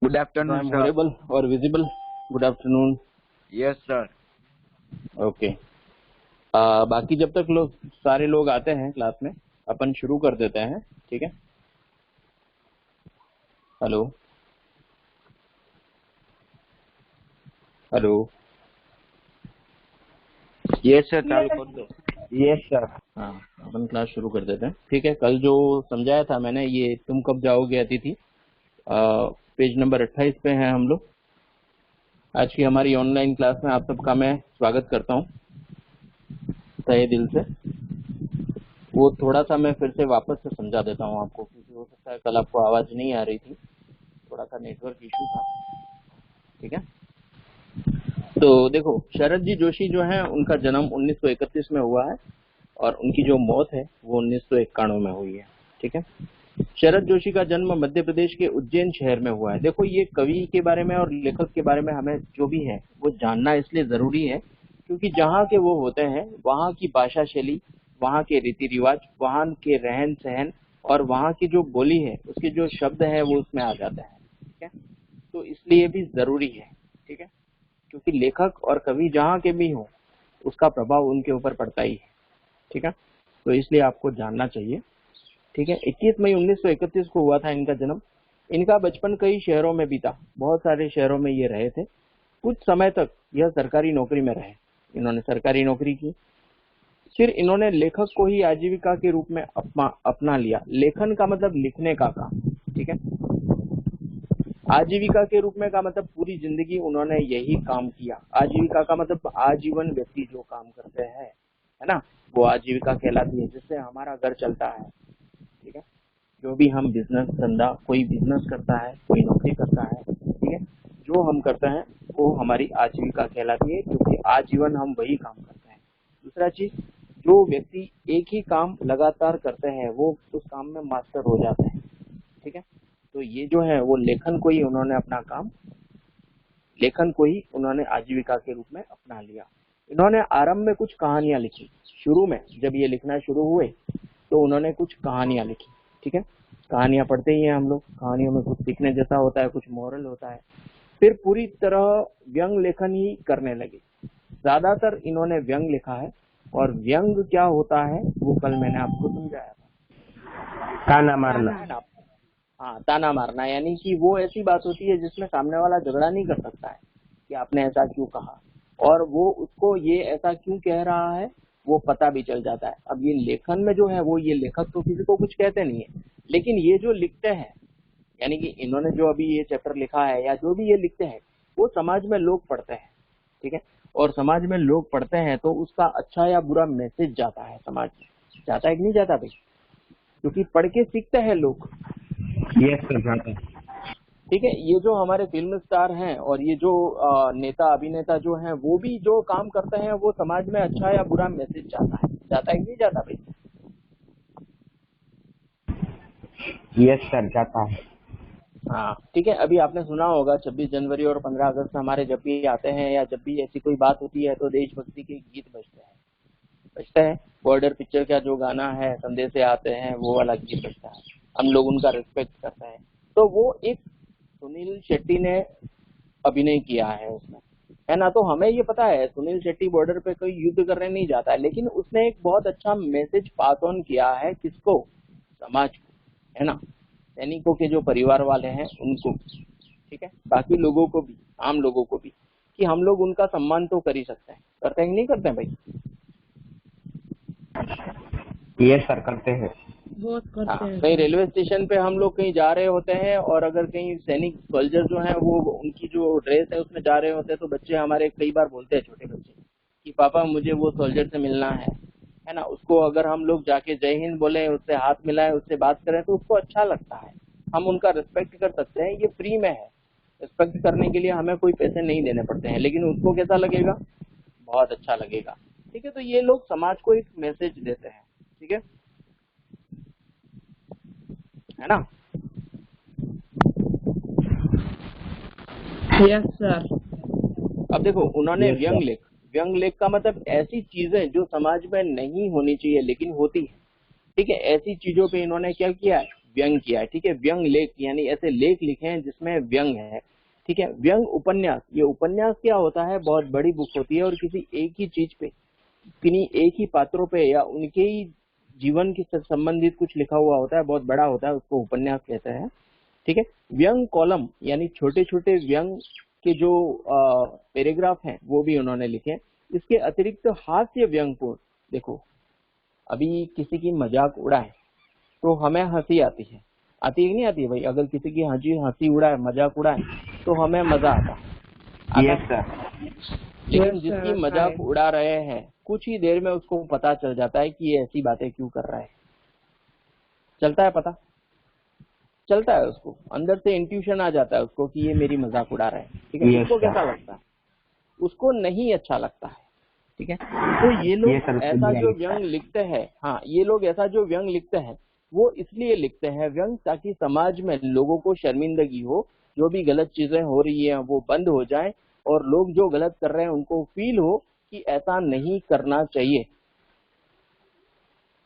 Good I afternoon, am sir. audible or visible? Good afternoon. Yes, sir. Okay. बाकी जब तक सारे लोग आते हैं क्लास में, अपन शुरू कर देते हैं, ठीक है? Hello hello. Yes, sir. चालू कर दो। Yes sir. हाँ, अपन क्लास शुरू कर देते हैं, ठीक है? कल जो समझाया था मैंने, ये तुम कब जाओगे अतिथि, पेज नंबर 28 पे हैं हम लोग। आज की हमारी ऑनलाइन क्लास में आप सबका मैं स्वागत करता हूँ तहे दिल से। वो थोड़ा सा मैं फिर से वापस से समझा देता हूँ आपको, क्योंकि हो सकता है कल आपको आवाज नहीं आ रही थी, थोड़ा सा नेटवर्क इशू था, ठीक है? तो देखो, शरद जी जोशी जो है, उनका जन्म 1931 में हुआ है और उनकी जो मौत है वो 1991 में हुई है, ठीक है? शरद जोशी का जन्म मध्य प्रदेश के उज्जैन शहर में हुआ है। देखो, ये कवि के बारे में और लेखक के बारे में हमें जो भी है वो जानना इसलिए जरूरी है, क्योंकि जहाँ के वो होते हैं वहाँ की भाषा शैली, वहाँ के रीति रिवाज, वहाँ के रहन सहन और वहाँ की जो बोली है, उसके जो शब्द है वो उसमें आ जाते हैं, ठीक है? तो इसलिए भी जरूरी है, ठीक है? क्योंकि लेखक और कवि जहाँ के भी हों, उसका प्रभाव उनके ऊपर पड़ता ही है, ठीक है? तो इसलिए आपको जानना चाहिए, ठीक है? 21 मई 1931 को हुआ था इनका जन्म। इनका बचपन कई शहरों में बीता, बहुत सारे शहरों में ये रहे थे। कुछ समय तक यह सरकारी नौकरी में रहे, इन्होंने सरकारी नौकरी की। फिर इन्होंने लेखक को ही आजीविका के रूप में अपना लिया। लेखन का मतलब लिखने का काम, ठीक है? आजीविका के रूप में का मतलब पूरी जिंदगी उन्होंने यही काम किया। आजीविका का मतलब आजीवन व्यक्ति जो काम करते हैं, है ना, वो आजीविका कहलाती है, जिससे हमारा घर चलता है, ठीक है? जो भी हम बिजनेस धंधा, कोई बिजनेस करता है, कोई नौकरी करता है, ठीक है, जो हम करते हैं वो हमारी आजीविका कहलाती है, क्योंकि आजीवन हम वही काम करते हैं। दूसरा चीज, जो व्यक्ति एक ही काम लगातार करते हैं वो उस काम में मास्टर हो जाते हैं, ठीक है? तो ये जो है वो लेखन को ही उन्होंने अपना काम, लेखन को ही उन्होंने आजीविका के रूप में अपना लिया। इन्होंने आरंभ में कुछ कहानियां लिखी। शुरू में जब ये लिखना शुरू हुए तो उन्होंने कुछ कहानियां लिखी, ठीक है? कहानियां पढ़ते ही हैं हम लोग, कहानियों में कुछ सीखने जैसा होता है, कुछ मोरल होता है। फिर पूरी तरह व्यंग लेखन ही करने लगे। ज्यादातर इन्होंने व्यंग लिखा है, और व्यंग क्या होता है वो कल मैंने आपको समझाया था। ताना मारना। हाँ, ताना मारना, यानी कि वो ऐसी बात होती है जिसमें सामने वाला झगड़ा नहीं कर सकता है कि आपने ऐसा क्यों कहा, और वो उसको ये ऐसा क्यों कह रहा है वो पता भी चल जाता है। अब ये लेखन में जो है वो, ये लेखक तो किसी को कुछ कहते नहीं है, लेकिन ये जो लिखते हैं, यानी कि इन्होंने जो अभी ये चैप्टर लिखा है या जो भी ये लिखते हैं, वो समाज में लोग पढ़ते हैं, ठीक है? और समाज में लोग पढ़ते हैं तो उसका अच्छा या बुरा मैसेज जाता है समाज में। जाता है कि नहीं जाता भाई? क्योंकि पढ़ के सीखते हैं लोग। यस सर, जाता है। ठीक है, ये जो हमारे फिल्म स्टार हैं और ये जो नेता अभिनेता जो हैं, वो भी जो काम करते हैं वो समाज में अच्छा या बुरा मैसेज जाता है कि नहीं जाता भाई? यस सर, जाता है। हाँ, ठीक है। अभी आपने सुना होगा 26 जनवरी और 15 अगस्त हमारे जब भी आते हैं या जब भी ऐसी कोई बात होती है तो देशभक्ति के गीत बजते हैं। बॉर्डर पिक्चर का जो गाना है, संदेशे आते हैं, वो वाला गीत बजता है। हम लोग उनका रिस्पेक्ट करते हैं। तो वो एक सुनील शेट्टी ने अभिनय किया है उसमें, है ना? तो हमें ये पता है सुनील शेट्टी बॉर्डर पे कोई युद्ध करने नहीं जाता है, लेकिन उसने एक बहुत अच्छा मैसेज पास ऑन किया है। किसको? समाज को, है ना? सैनिकों के जो परिवार वाले हैं उनको, ठीक है, बाकी लोगों को भी, आम लोगों को भी, कि हम लोग उनका सम्मान तो कर ही सकते हैं। करते हैं कि नहीं करते हैं भाई? यस सर, करते हैं। बहुत करते हैं। कहीं रेलवे स्टेशन पे हम लोग कहीं जा रहे होते हैं और अगर कहीं सैनिक सोल्जर जो हैं वो उनकी जो ड्रेस है उसमें जा रहे होते हैं, तो बच्चे हमारे कई बार बोलते हैं, छोटे बच्चे, कि पापा मुझे वो सोल्जर से मिलना है ना? उसको अगर हम लोग जाके जय हिंद बोले, उससे हाथ मिलाएं, उससे बात करें तो उसको अच्छा लगता है। हम उनका रिस्पेक्ट कर सकते हैं, ये फ्री में है। रिस्पेक्ट करने के लिए हमें कोई पैसे नहीं देने पड़ते हैं, लेकिन उसको कैसा लगेगा? बहुत अच्छा लगेगा, ठीक है? तो ये लोग समाज को एक मैसेज देते हैं, ठीक है ना? Yes sir. अब देखो, उन्होंने Yes, sir. व्यंग लेख का मतलब ऐसी चीजें जो समाज में नहीं होनी चाहिए लेकिन होती है, ठीक है, ऐसी चीजों पे इन्होंने क्या किया है? व्यंग किया है, ठीक है। व्यंग लेख यानी ऐसे लेख लिखे हैं जिसमें व्यंग है, ठीक है। व्यंग उपन्यास, ये उपन्यास क्या होता है, बहुत बड़ी बुक होती है और किसी एक ही चीज पे, किन्हीं एक ही पात्रों पे या उनके ही जीवन के संबंधित कुछ लिखा हुआ होता है, बहुत बड़ा होता है, उसको उपन्यास कहते हैं, ठीक है। व्यंग कॉलम यानी छोटे छोटे व्यंग के जो पैराग्राफ हैं वो भी उन्होंने लिखे। इसके अतिरिक्त हास्य व्यंग को, देखो अभी किसी की मजाक उड़ाए तो हमें हंसी आती है कि नहीं आती है भाई? अगर किसी की हंसी उड़ाए, मजाक उड़ाए तो हमें मजा आता है। Yes sir. लेकिन Yes, जिसकी sir, मजाक है। उड़ा रहे हैं कुछ ही देर में उसको पता चल जाता है कि ये ऐसी बातें क्यों कर रहा है। चलता है पता, चलता है, उसको अंदर से इंट्यूशन आ जाता है उसको कि ये मेरी मजाक उड़ा रहा है, ठीक है। Yes, उसको sir. कैसा लगता है? उसको नहीं अच्छा लगता है, ठीक है। तो ये लोग Yes, sir, उसको ऐसा बुरा जो लगता है। व्यंग लिखते हैं, हाँ, ये लोग ऐसा जो व्यंग लिखते हैं वो इसलिए लिखते हैं व्यंग ताकि समाज में लोगों को शर्मिंदगी हो, जो भी गलत चीजें हो रही है वो बंद हो जाए और लोग जो गलत कर रहे हैं उनको फील हो कि ऐसा नहीं करना चाहिए।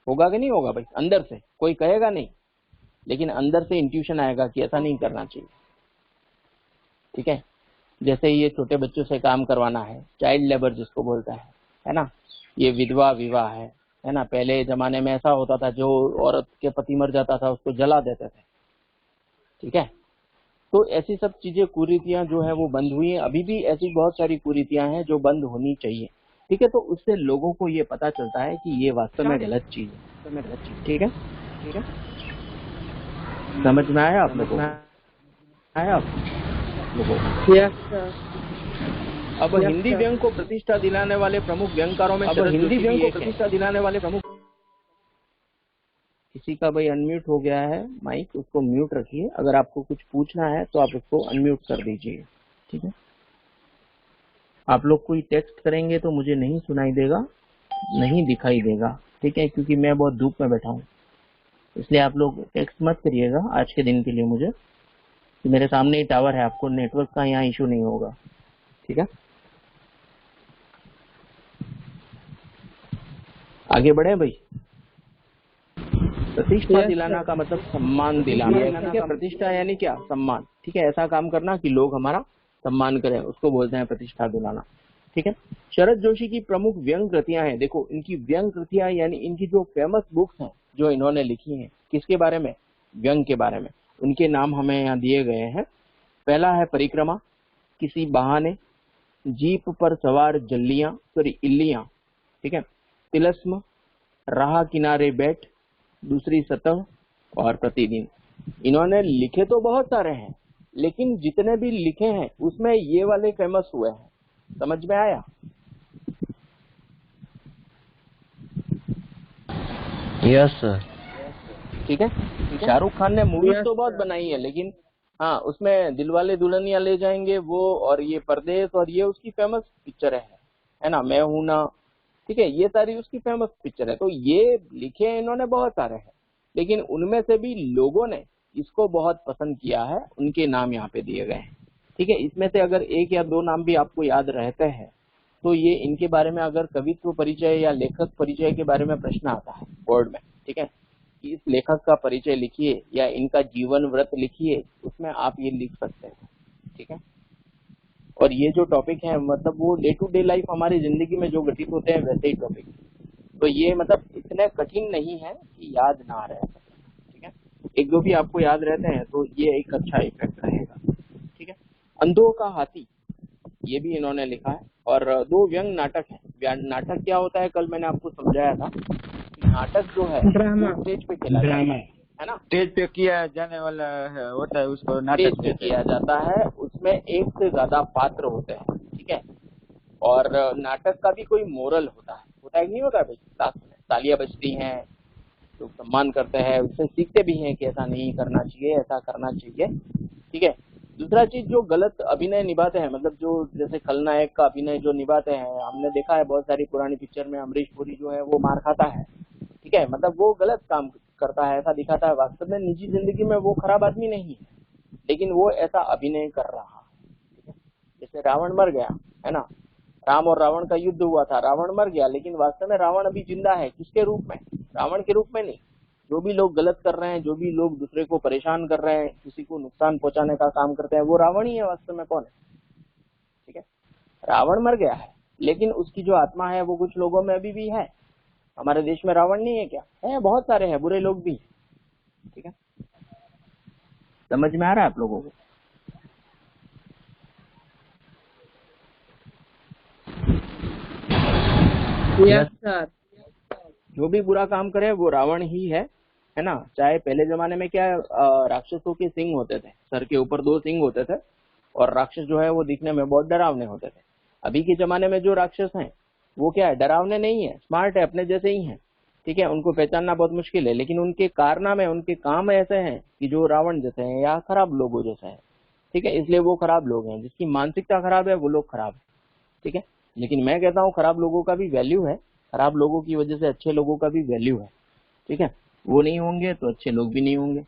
होगा कि नहीं होगा भाई? अंदर से कोई कहेगा नहीं, लेकिन अंदर से इंट्यूशन आएगा कि ऐसा नहीं करना चाहिए, ठीक है। जैसे ये छोटे बच्चों से काम करवाना है, चाइल्ड लेबर जिसको बोलता है ना, ये विधवा विवाह है ना। पहले जमाने में ऐसा होता था, जो औरत के पति मर जाता था उसको जला देते थे, ठीक है। तो ऐसी सब चीजें, कुरीतियां जो है वो बंद हुई हैं। अभी भी ऐसी बहुत सारी कुरीतियां हैं जो बंद होनी चाहिए, ठीक है। तो उससे लोगों को ये पता चलता है कि ये वास्तव में गलत चीज है, ठीक है, ठीक है। समझ में आया आप लोगों को? आया आप लोगों को? Yes, sir. अब Yes, हिंदी sir. व्यंग को प्रतिष्ठा दिलाने वाले प्रमुख व्यंगकारों में शरद जोशी भी एक है। किसी का भाई अनम्यूट हो गया है माइक, उसको म्यूट रखिए। अगर आपको कुछ पूछना है तो आप उसको अनम्यूट कर दीजिए, ठीक है। आप लोग कोई टेक्स्ट करेंगे तो मुझे नहीं सुनाई देगा, नहीं दिखाई देगा, ठीक है, क्योंकि मैं बहुत धूप में बैठा हूँ। इसलिए आप लोग टेक्स्ट मत करिएगा आज के दिन के लिए मुझे, कि मेरे सामने ही टावर है, आपको नेटवर्क का यहाँ इशू नहीं होगा, ठीक है। आगे बढ़े भाई। प्रतिष्ठा Yes, दिलाना sir. का मतलब सम्मान दिलाना, Yes, ठीक है। प्रतिष्ठा यानी क्या? सम्मान, ठीक है। ऐसा काम करना कि लोग हमारा सम्मान करें, उसको बोलते हैं प्रतिष्ठा दिलाना, ठीक है। शरद जोशी की प्रमुख व्यंग कृतियां हैं। देखो इनकी व्यंग कृतियां यानी इनकी जो फेमस बुक्स हैं जो इन्होंने लिखी हैं, किसके बारे में? व्यंग के बारे में। उनके नाम हमें यहाँ दिए गए हैं। पहला है परिक्रमा, किसी बहाने, जीप पर सवार इल्लियां, ठीक है, तिलस्म, राह किनारे बैठ, दूसरी सतह और प्रतिदिन। इन्होंने लिखे तो बहुत सारे हैं, लेकिन जितने भी लिखे हैं उसमें ये वाले फेमस हुए हैं। समझ में आया? Yes sir. ठीक है। शाहरुख खान ने मूवीज Yes, तो बहुत sir. बनाई है, लेकिन हाँ, उसमें दिलवाले दुल्हनिया ले जाएंगे वो, और ये परदेश, और ये उसकी फेमस पिक्चर है ना, मैं हूं ना, ठीक है, ये सारी उसकी फेमस पिक्चर है। तो ये लिखे हैं इन्होंने बहुत सारे हैं, लेकिन उनमें से भी लोगों ने इसको बहुत पसंद किया है, उनके नाम यहाँ पे दिए गए हैं, ठीक है। इसमें से अगर एक या दो नाम भी आपको याद रहते हैं तो ये इनके बारे में, अगर कवित्व परिचय या लेखक परिचय के बारे में प्रश्न आता है बोर्ड में, ठीक है, कि इस लेखक का परिचय लिखिए या इनका जीवन व्रत लिखिए, उसमें आप ये लिख सकते हैं, ठीक है। और ये जो टॉपिक है मतलब वो डे टू डे लाइफ हमारी जिंदगी में जो घटित होते हैं वैसे ही टॉपिक, तो ये मतलब इतने कठिन नहीं है कि याद ना रहे, ठीक है। एक दो भी आपको याद रहते हैं तो ये एक अच्छा इफेक्ट रहेगा, ठीक है। अंधों का हाथी, ये भी इन्होंने लिखा है। और दो व्यंग नाटक है। नाटक क्या होता है, कल मैंने आपको समझाया था। नाटक जो है ड्रामा। वो स्टेज पे खेला जाता है ना, स्टेज पे किया जाने वाला है, होता है, उसको स्टेज नाटक पे कहते किया हैं। जाता है। उसमें एक से ज्यादा पात्र होते हैं, ठीक है। और नाटक का भी कोई मोरल होता है कि नहीं होता है भाई? क्लास में तालियां बजती हैं, लोग सम्मान करते हैं, उससे सीखते भी हैं कि ऐसा नहीं करना चाहिए, ऐसा करना चाहिए, ठीक है। दूसरा चीज, जो गलत अभिनय निभाते हैं, मतलब जो जैसे खलनायक का अभिनय जो निभाते हैं, हमने देखा है बहुत सारी पुरानी पिक्चर में अमरीश पुरी जो है वो मार खाता है, ठीक है, मतलब वो गलत काम करता है, ऐसा दिखाता है। वास्तव में निजी जिंदगी में वो खराब आदमी नहीं है, लेकिन वो ऐसा अभिनय कर रहा है, ठीक है। जैसे रावण मर गया है ना, राम और रावण का युद्ध हुआ था, रावण मर गया, लेकिन वास्तव में रावण अभी जिंदा है, किसके रूप में? रावण के रूप में नहीं, जो भी लोग गलत कर रहे हैं, जो भी लोग दूसरे को परेशान कर रहे हैं, किसी को नुकसान पहुंचाने का काम करते हैं, वो रावण ही है वास्तव में। कौन है? ठीक है, रावण मर गया है, लेकिन उसकी जो आत्मा है वो कुछ लोगों में अभी भी है। हमारे देश में रावण नहीं है क्या? है, बहुत सारे हैं, बुरे लोग भी। ठीक है, समझ में आ रहा है आप लोगों को? Yes sir. जो भी बुरा काम करे वो रावण ही है ना। चाहे पहले जमाने में क्या राक्षसों के सिंग होते थे, सर के ऊपर 2 सिंग होते थे, और राक्षस जो है वो दिखने में बहुत डरावने होते थे। अभी के जमाने में जो राक्षस हैं वो क्या है, डरावने नहीं है, स्मार्ट है, अपने जैसे ही हैं। ठीक है, उनको पहचानना बहुत मुश्किल है, लेकिन उनके कारनामे, उनके काम ऐसे हैं कि जो रावण जैसे हैं या खराब लोगों जैसे हैं। ठीक है, इसलिए वो खराब लोग हैं। जिसकी मानसिकता खराब है वो लोग खराब है। ठीक है, लेकिन मैं कहता हूँ खराब लोगों का भी वैल्यू है, खराब लोगों की वजह से अच्छे लोगों का भी वैल्यू है। ठीक है, वो नहीं होंगे तो अच्छे लोग भी नहीं होंगे।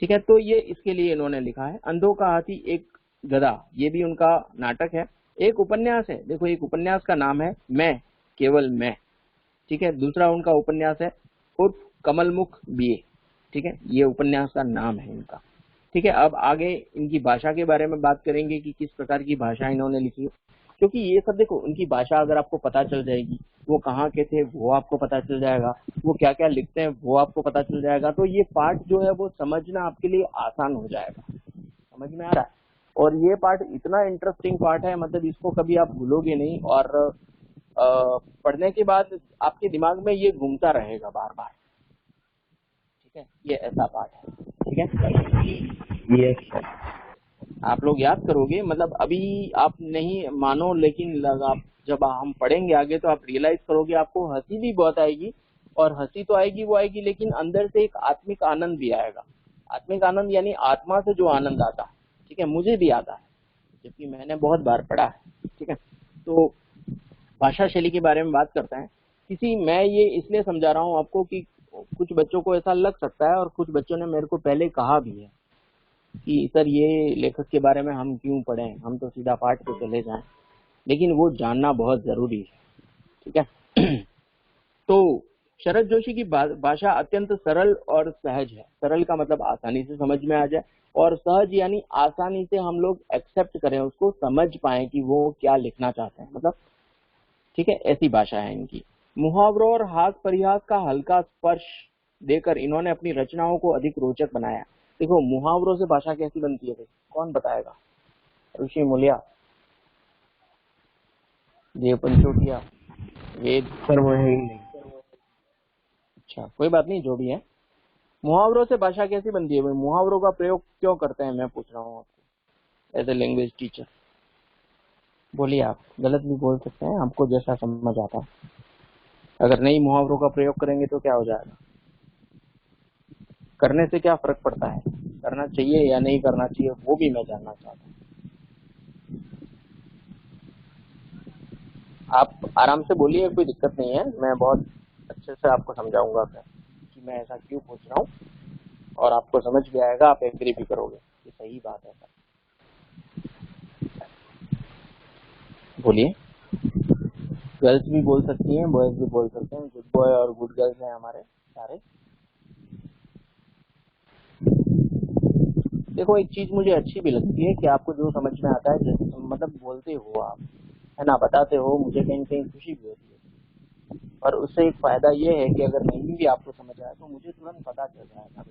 ठीक है, तो ये इसके लिए इन्होंने लिखा है अंधों का हाथी एक गधा। ये भी उनका नाटक है, एक उपन्यास है। देखो, एक उपन्यास का नाम है मैं, केवल मैं। ठीक है, दूसरा उनका उपन्यास है उर्फ कमलमुख बीए। ठीक है, ये उपन्यास का नाम है इनका। ठीक है, अब आगे इनकी भाषा के बारे में बात करेंगे कि किस प्रकार की भाषा इन्होंने लिखी है। क्योंकि ये सब देखो, उनकी भाषा अगर आपको पता चल जाएगी, वो कहाँ के थे वो आपको पता चल जाएगा, वो क्या क्या लिखते हैं वो आपको पता चल जाएगा, तो ये पाठ जो है वो समझना आपके लिए आसान हो जाएगा। समझ में आ रहा है? और ये पाठ इतना इंटरेस्टिंग पाठ है, मतलब इसको कभी आप भूलोगे नहीं, और पढ़ने के बाद आपके दिमाग में ये घूमता रहेगा बार बार। ठीक है, ये ऐसा पाठ है। ठीक है, यस सर। आप लोग याद करोगे, मतलब अभी आप नहीं मानो, लेकिन आप जब हम पढ़ेंगे आगे तो आप रियलाइज करोगे, आपको हंसी भी बहुत आएगी, और हंसी तो आएगी वो आएगी, लेकिन अंदर से एक आत्मिक आनंद भी आएगा। आत्मिक आनंद यानी आत्मा से जो आनंद आता है। ठीक है, मुझे भी आता है, जबकि मैंने बहुत बार पढ़ा है। ठीक है, तो भाषा शैली के बारे में बात करते हैं। मैं ये इसलिए समझा रहा हूँ आपको कि कुछ बच्चों को ऐसा लग सकता है, और कुछ बच्चों ने मेरे को पहले कहा भी है कि सर ये लेखक के बारे में हम क्यों पढ़ें, हम तो सीधा पाठ पे चले जाएं। लेकिन वो जानना बहुत जरूरी है। ठीक है, तो शरद जोशी की भाषा अत्यंत सरल और सहज है। सरल का मतलब आसानी से समझ में आ जाए, और सहज यानी आसानी से हम लोग एक्सेप्ट करें, उसको समझ पाए कि वो क्या लिखना चाहते हैं, मतलब। ठीक है, ऐसी भाषा है इनकी। मुहावरों और हास परिहास का हल्का स्पर्श देकर इन्होंने अपनी रचनाओं को अधिक रोचक बनाया। देखो, मुहावरों से भाषा कैसी बनती है भाई, कौन बताएगा? ऋषि मूल्या, देव पंचोटिया, वेद सर वो है ही नहीं। अच्छा, कोई बात नहीं, जो भी है। मुहावरों से भाषा कैसी बनती है भाई? मुहावरों का प्रयोग क्यों करते हैं, मैं पूछ रहा हूँ आपको एज ए लैंग्वेज टीचर। बोलिए, आप गलत भी बोल सकते हैं, आपको जैसा समझ आता है। अगर नहीं मुहावरों का प्रयोग करेंगे तो क्या हो जाएगा? करने से क्या फर्क पड़ता है? करना चाहिए या नहीं करना चाहिए, वो भी मैं जानना चाहता हूँ। आप आराम से बोलिए, कोई दिक्कत नहीं है, मैं बहुत अच्छे से आपको समझाऊंगा फिर कि मैं ऐसा क्यों पूछ रहा हूँ, और आपको समझ भी आएगा, आप एग्री भी करोगे कि सही बात है। बोलिए, गर्ल्स भी बोल सकती हैं, बॉयज भी बोल सकते हैं, गुड बॉय और गुड गर्ल्स हैं हमारे सारे। देखो, एक चीज मुझे अच्छी भी लगती है कि आपको जो समझ में आता है, जैसे मतलब बोलते हो आप, है ना, बताते हो, मुझे कहीं कहीं खुशी भी होती है। और उससे एक फायदा ये है कि अगर नहीं भी आपको समझ आया तो मुझे तुरंत पता चल जाएगा।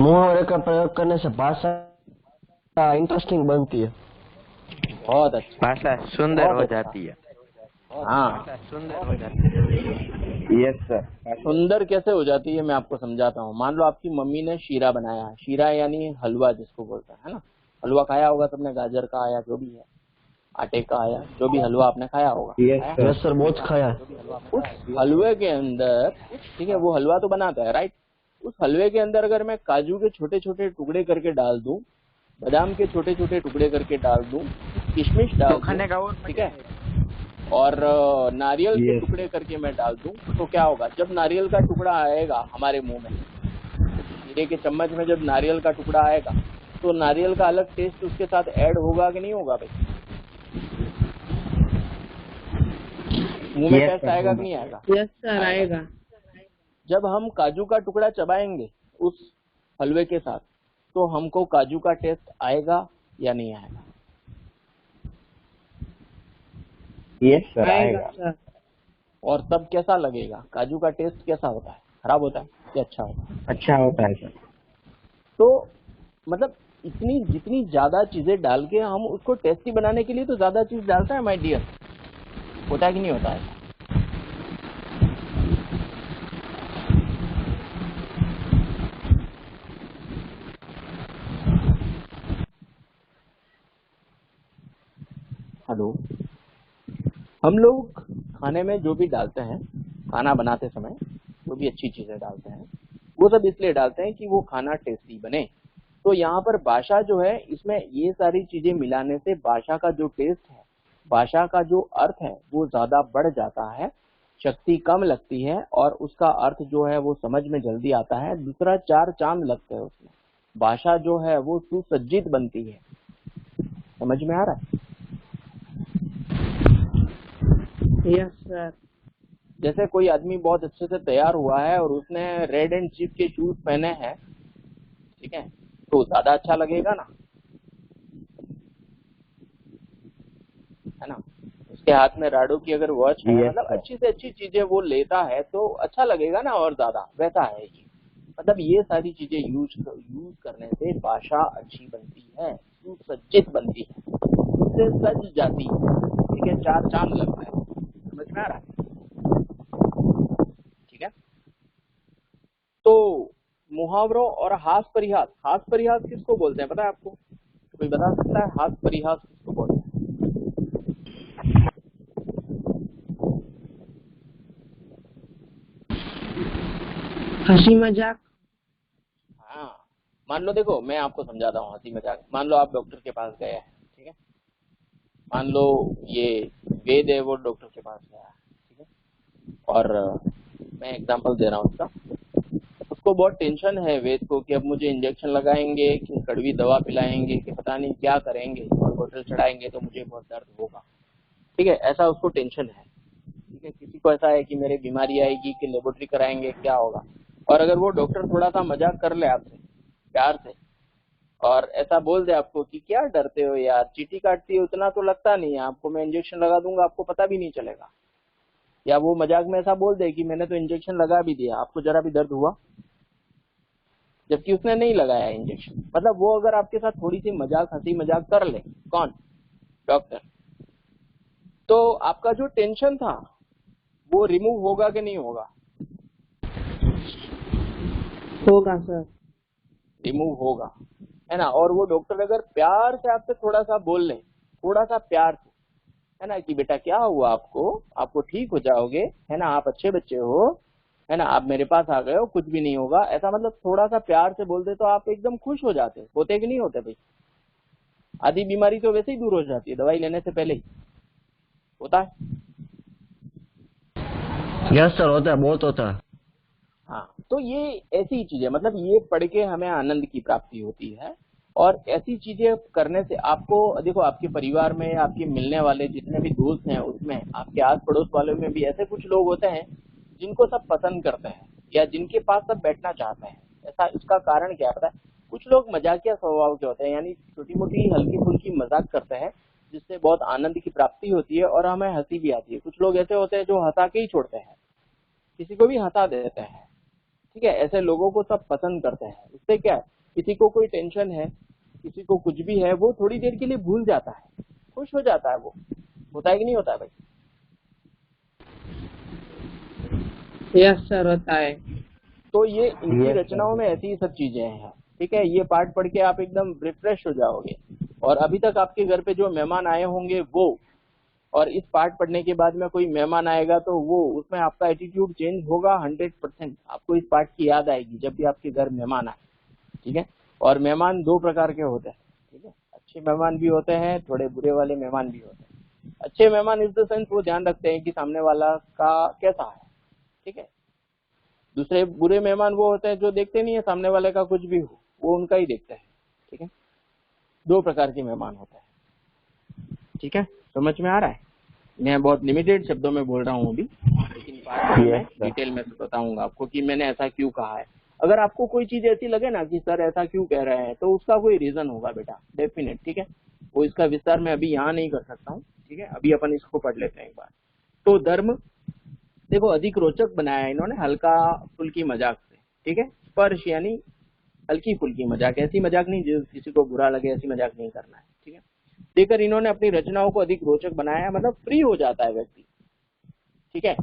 मुहावरे का प्रयोग करने से भाषा इंटरेस्टिंग बनती है, बहुत अच्छा, भाषा सुंदर बहुत हो अच्छा। जाती है। हाँ, सुंदर हो जाती है। Yes sir. सुंदर कैसे हो जाती है मैं आपको समझाता हूँ। मान लो आपकी मम्मी ने शीरा बनाया है, शीरा यानी हलवा जिसको बोलते हैं, है ना। हलवा खाया होगा सबने, गाजर का आया, जो भी है, आटे का आया, जो भी हलवा आपने खाया होगा। यस सर, बहुत खाया है। उस हलवे के अंदर, ठीक है, वो हलवा तो बनाता है, राइट। उस हलवे के अंदर अगर मैं काजू के छोटे छोटे टुकड़े करके डाल दूं, बादाम के छोटे छोटे टुकड़े करके डाल दूं, किशमिश डाल दूं, ठीक है, और नारियल के टुकड़े करके मैं डाल दूं, तो क्या होगा? जब नारियल का टुकड़ा आएगा हमारे मुंह में, हीरे के चम्मच में जब नारियल का टुकड़ा आएगा, तो नारियल का अलग टेस्ट उसके साथ ऐड होगा कि नहीं होगा भाई? मुंह में टेस्ट आएगा कि नहीं आएगा? यस सर, आएगा। जब हम काजू का टुकड़ा चबाएंगे उस हलवे के साथ तो हमको काजू का टेस्ट आएगा या नहीं आएगा? यस सर, आएगा आएगा। सर। और तब कैसा लगेगा? काजू का टेस्ट कैसा होता है? खराब होता है या अच्छा होता है? अच्छा होता है सर। तो मतलब इतनी जितनी ज्यादा चीजें डाल के हम उसको टेस्टी बनाने के लिए तो ज्यादा चीज डालता है माय डियर, होता है कि नहीं होता है? हेलो, हम लोग खाने में जो भी डालते हैं, खाना बनाते समय जो भी अच्छी चीजें डालते हैं वो सब इसलिए डालते हैं कि वो खाना टेस्टी बने। तो यहाँ पर भाषा जो है, इसमें ये सारी चीजें मिलाने से भाषा का जो टेस्ट है, भाषा का जो अर्थ है वो ज्यादा बढ़ जाता है, शक्ति कम लगती है और उसका अर्थ जो है वो समझ में जल्दी आता है। दूसरा, चार चांद लगते हैं उसमें। भाषा जो है वो सुसज्जित बनती है। समझ में आ रहा है? Yes sir. जैसे कोई आदमी बहुत अच्छे से तैयार हुआ है और उसने रेड एंड चीफ के शूज पहने हैं, ठीक है, तो ज्यादा अच्छा लगेगा ना, है ना? उसके हाथ में राडो की अगर वॉच है, Yes, मतलब sir. अच्छी से अच्छी चीजें वो लेता है तो अच्छा लगेगा ना, और ज्यादा। वैसा है ये, मतलब ये सारी चीजें यूज करने से भाषा अच्छी बनती है, सुसज्जित बनती है, उससे सज जाती है, ठीक है, चार चांद लगता है। समझ में आ रहा है? ठीक है। तो मुहावरों और हास परिहास किसको बोलते हैं पता है आपको? कोई बता सकता है हास परिहास किसको बोलते हैं? हंसी मजाक। हाँ, मान लो, देखो मैं आपको समझाता हूँ हंसी मजाक। मान लो आप डॉक्टर के पास गए हैं, ठीक है, मान लो ये वेद है वो डॉक्टर के पास गया है, ठीक है, और मैं एग्जांपल दे रहा हूँ उसका। उसको बहुत टेंशन है वेद को कि अब मुझे इंजेक्शन लगाएंगे कि कड़वी दवा पिलाएंगे कि पता नहीं क्या करेंगे, और बोतल चढ़ाएंगे तो मुझे बहुत दर्द होगा, ठीक है, ऐसा उसको टेंशन है। ठीक है, किसी को ऐसा है कि मेरी बीमारी आएगी कि लेबोरेटरी कराएंगे, क्या होगा। और अगर वो डॉक्टर थोड़ा सा मजाक कर ले आपसे प्यार से और ऐसा बोल दे आपको कि क्या डरते हो यार, चींटी काटती है उतना तो लगता नहीं है आपको, मैं इंजेक्शन लगा दूंगा आपको पता भी नहीं चलेगा। या वो मजाक में ऐसा बोल दे कि मैंने तो इंजेक्शन लगा भी दिया, आपको जरा भी दर्द हुआ, जबकि उसने नहीं लगाया इंजेक्शन। मतलब वो अगर आपके साथ थोड़ी सी मजाक, हंसी मजाक कर ले, कौन? डॉक्टर, तो आपका जो टेंशन था वो रिमूव होगा कि नहीं होगा? होगा सर। रिमूव होगा, है ना? और वो डॉक्टर अगर प्यार से आपसे थोड़ा सा बोल ले, थोड़ा सा प्यार से, है ना, कि बेटा क्या हुआ आपको ठीक हो जाओगे, है ना, आप अच्छे बच्चे हो, है ना, आप मेरे पास आ गए हो, कुछ भी नहीं होगा, ऐसा मतलब थोड़ा सा प्यार से बोल दे तो आप एकदम खुश हो जाते। होते कि नहीं होते भाई? आधी बीमारी तो वैसे ही दूर हो जाती है दवाई लेने से पहले ही। होता है? यस सर, होता है, बहुत होता है। हाँ, तो ये ऐसी चीजें, मतलब ये पढ़ के हमें आनंद की प्राप्ति होती है। और ऐसी चीजें करने से आपको, देखो आपके परिवार में, आपके मिलने वाले जितने भी दोस्त हैं उसमें, आपके आस पड़ोस वालों में भी ऐसे कुछ लोग होते हैं जिनको सब पसंद करते हैं या जिनके पास सब बैठना चाहते हैं। ऐसा, इसका कारण क्या होता है? कुछ लोग मजाकिया स्वभाव के होते हैं, यानी छोटी मोटी हल्की फुल्की मजाक करते हैं जिससे बहुत आनंद की प्राप्ति होती है और हमें हंसी भी आती है। कुछ लोग ऐसे होते हैं जो हंसा के ही छोड़ते हैं, किसी को भी हंसा देते हैं, ठीक है, ऐसे लोगों को सब पसंद करते हैं। उससे क्या है, किसी को कोई टेंशन है, किसी को कुछ भी है, वो थोड़ी देर के लिए भूल जाता है, खुश हो जाता है वो। होता है कि नहीं होता है भाई? यस सर, होता है। तो ये इनकी Yes, रचनाओं sir. में ऐसी सब चीजें हैं, ठीक है। ये पाठ पढ़ के आप एकदम रिफ्रेश हो जाओगे। और अभी तक आपके घर पे जो मेहमान आए होंगे वो, और इस पाठ पढ़ने के बाद में कोई मेहमान आएगा तो वो, उसमें आपका एटीट्यूड चेंज होगा 100%। आपको इस पाठ की याद आएगी जब भी आपके घर मेहमान आए, ठीक है। और मेहमान दो प्रकार के होते हैं, ठीक है, अच्छे मेहमान भी होते हैं, थोड़े बुरे वाले मेहमान भी होते हैं। अच्छे मेहमान इस द सेंस वो ध्यान रखते हैं कि सामने वाला का कैसा है, ठीक है। दूसरे बुरे मेहमान वो होते हैं जो देखते नहीं है सामने वाले का कुछ भी हो, वो उनका ही देखते हैं, ठीक है। दो प्रकार के मेहमान होते हैं, ठीक है। समझ में आ रहा है? मैं बहुत लिमिटेड शब्दों में बोल रहा हूँ अभी, लेकिन बाद में मैं Yes, sir. डिटेल में बताऊंगा आपको कि मैंने ऐसा क्यों कहा है। अगर आपको कोई चीज ऐसी लगे ना कि सर ऐसा क्यों कह रहे हैं, तो उसका कोई रीजन होगा बेटा, डेफिनेट, ठीक है। वो इसका विस्तार मैं अभी यहाँ नहीं कर सकता हूँ, ठीक है। अभी अपन इसको पढ़ लेते हैं एक बार। तो धर्म देखो अधिक रोचक बनाया है इन्होंने हल्का फुल्की मजाक से, ठीक है। स्पर्श यानी हल्की फुल्की मजाक, ऐसी मजाक नहीं जो किसी को बुरा लगे, ऐसी मजाक नहीं करना है, ठीक है। देकर इन्होंने अपनी रचनाओं को अधिक रोचक बनाया है, मतलब फ्री हो जाता है व्यक्ति, ठीक है।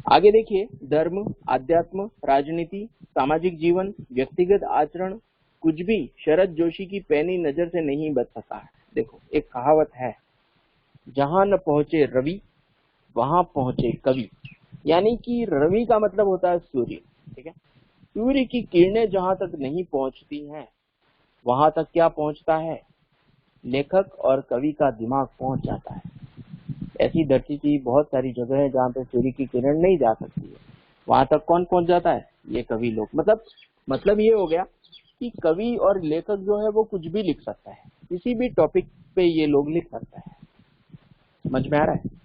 आगे देखिए, धर्म, आध्यात्म, राजनीति, सामाजिक जीवन, व्यक्तिगत आचरण, कुछ भी शरद जोशी की पैनी नजर से नहीं बच सका है। देखो एक कहावत है, जहां न पहुंचे रवि वहां पहुंचे कवि, यानी कि रवि का मतलब होता है सूर्य, ठीक है। सूर्य की किरणें जहां तक नहीं पहुंचती हैं वहां तक क्या पहुंचता है, लेखक और कवि का दिमाग पहुंच जाता है। ऐसी धरती की बहुत सारी जगह है जहाँ पे सूर्य की किरण नहीं जा सकती है, वहां तक कौन पहुंच जाता है, ये कवि लोग। मतलब ये हो गया कि कवि और लेखक जो है वो कुछ भी लिख सकता है, किसी भी टॉपिक पे ये लोग लिख सकता है। समझ में आ रहा है?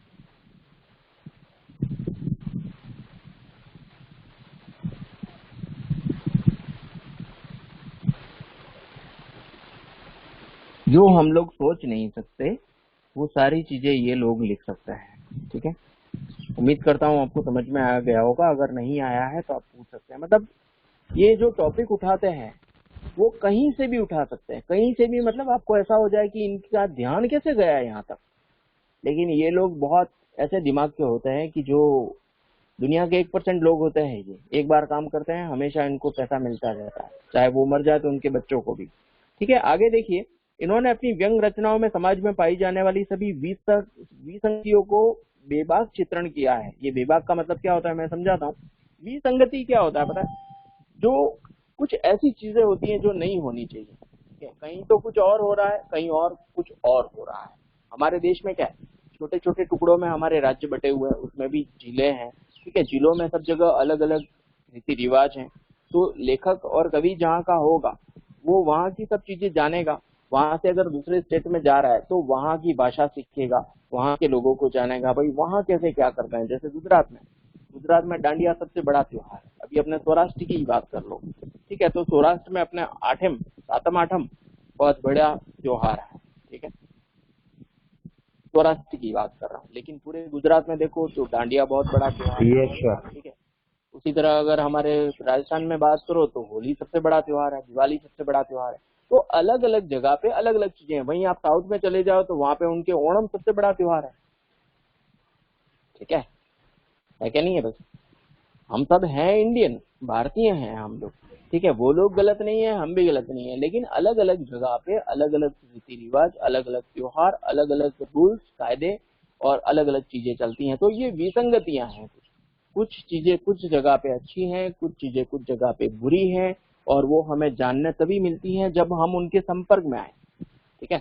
जो हम लोग सोच नहीं सकते वो सारी चीजें ये लोग लिख सकते हैं, ठीक है। उम्मीद करता हूँ आपको समझ में आ गया होगा, अगर नहीं आया है तो आप पूछ सकते हैं। मतलब ये जो टॉपिक उठाते हैं वो कहीं से भी उठा सकते हैं, कहीं से भी, मतलब आपको ऐसा हो जाए कि इनका ध्यान कैसे गया है यहाँ तक। लेकिन ये लोग बहुत ऐसे दिमाग के होते हैं कि जो दुनिया के 1% लोग होते हैं, ये एक बार काम करते हैं हमेशा इनको पैसा मिलता रहता है, चाहे वो मर जाए तो उनके बच्चों को भी, ठीक है। आगे देखिए, इन्होंने अपनी व्यंग रचनाओं में समाज में पाई जाने वाली सभी विसंगतियों को बेबाक चित्रण किया है। ये बेबाक का मतलब क्या होता है मैं समझाता हूँ। विसंगति क्या होता है पता है, जो कुछ ऐसी चीजें होती हैं जो नहीं होनी चाहिए, ठीक है। कहीं तो कुछ और हो रहा है, कहीं और कुछ और हो रहा है। हमारे देश में क्या है, छोटे छोटे टुकड़ों में हमारे राज्य बटे हुए हैं, उसमें भी जिले हैं, ठीक है। जिलों में सब जगह अलग अलग रीति रिवाज हैं। तो लेखक और कवि जहाँ का होगा वो वहाँ की सब चीजें जानेगा, वहां से अगर दूसरे स्टेट में जा रहा है तो वहां की भाषा सीखेगा, वहां के लोगों को जानेगा, भाई वहां कैसे क्या करते हैं। जैसे गुजरात में डांडिया सबसे बड़ा त्योहार है। अभी अपने सौराष्ट्र की बात कर लो, ठीक है। तो सौराष्ट्र में अपने सातम आठम बहुत बड़ा त्योहार है, ठीक है। सौराष्ट्र की बात कर रहा हूँ, लेकिन पूरे गुजरात में देखो तो डांडिया बहुत बड़ा त्योहार है, Yes, sir. ठीक है। उसी तरह अगर हमारे राजस्थान में बात करो तो होली सबसे बड़ा त्योहार है, दिवाली सबसे बड़ा त्योहार है। तो अलग अलग जगह पे अलग अलग चीजें हैं। वहीं आप साउथ में चले जाओ तो वहां पे उनके ओणम सबसे बड़ा त्योहार है, ठीक है क्या नहीं है। बस हम सब हैं इंडियन, भारतीय हैं हम लोग, ठीक है। वो लोग गलत नहीं है, हम भी गलत नहीं है, लेकिन अलग अलग जगह पे अलग अलग रीति रिवाज, अलग अलग त्योहार, अलग अलग रूल्स कायदे और अलग अलग चीजें चलती हैं। तो ये विसंगतियां हैं। कुछ चीजें कुछ जगह पे अच्छी हैं, कुछ चीजें कुछ जगह पे बुरी हैं, और वो हमें जानने तभी मिलती हैं जब हम उनके संपर्क में आए, ठीक है।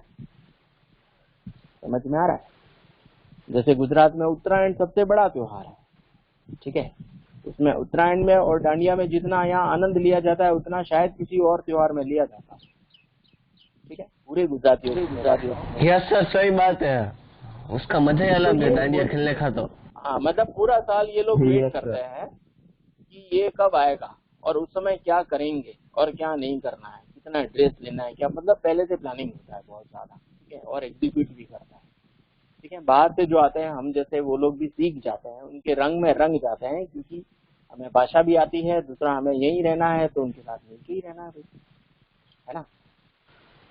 समझ में आ रहा है? जैसे गुजरात में उत्तरायण सबसे बड़ा त्योहार है, ठीक है। उसमें उत्तरायण में और डांडिया में जितना यहाँ आनंद लिया जाता है उतना शायद किसी और त्योहार में लिया जाता है, ठीक है। पूरे गुजरातियों यस सर, सही बात है, उसका मजा ही अलग है डांडिया खेलने का। तो हाँ, मतलब पूरा साल ये लोग वेट Yes, करते sir. हैं कि ये कब आएगा और उस समय क्या करेंगे और क्या नहीं करना है, कितना ड्रेस लेना है, क्या, मतलब पहले से प्लानिंग होता है बहुत ज्यादा, ठीक है। और एग्जीक्यूट भी करता है, ठीक है। बाहर से जो आते हैं हम जैसे, वो लोग भी सीख जाते हैं, उनके रंग में रंग जाते हैं, क्योंकि हमें भाषा भी आती है, दूसरा हमें यही रहना है तो उनके साथ मिलके ही रहना है भाई, है ना।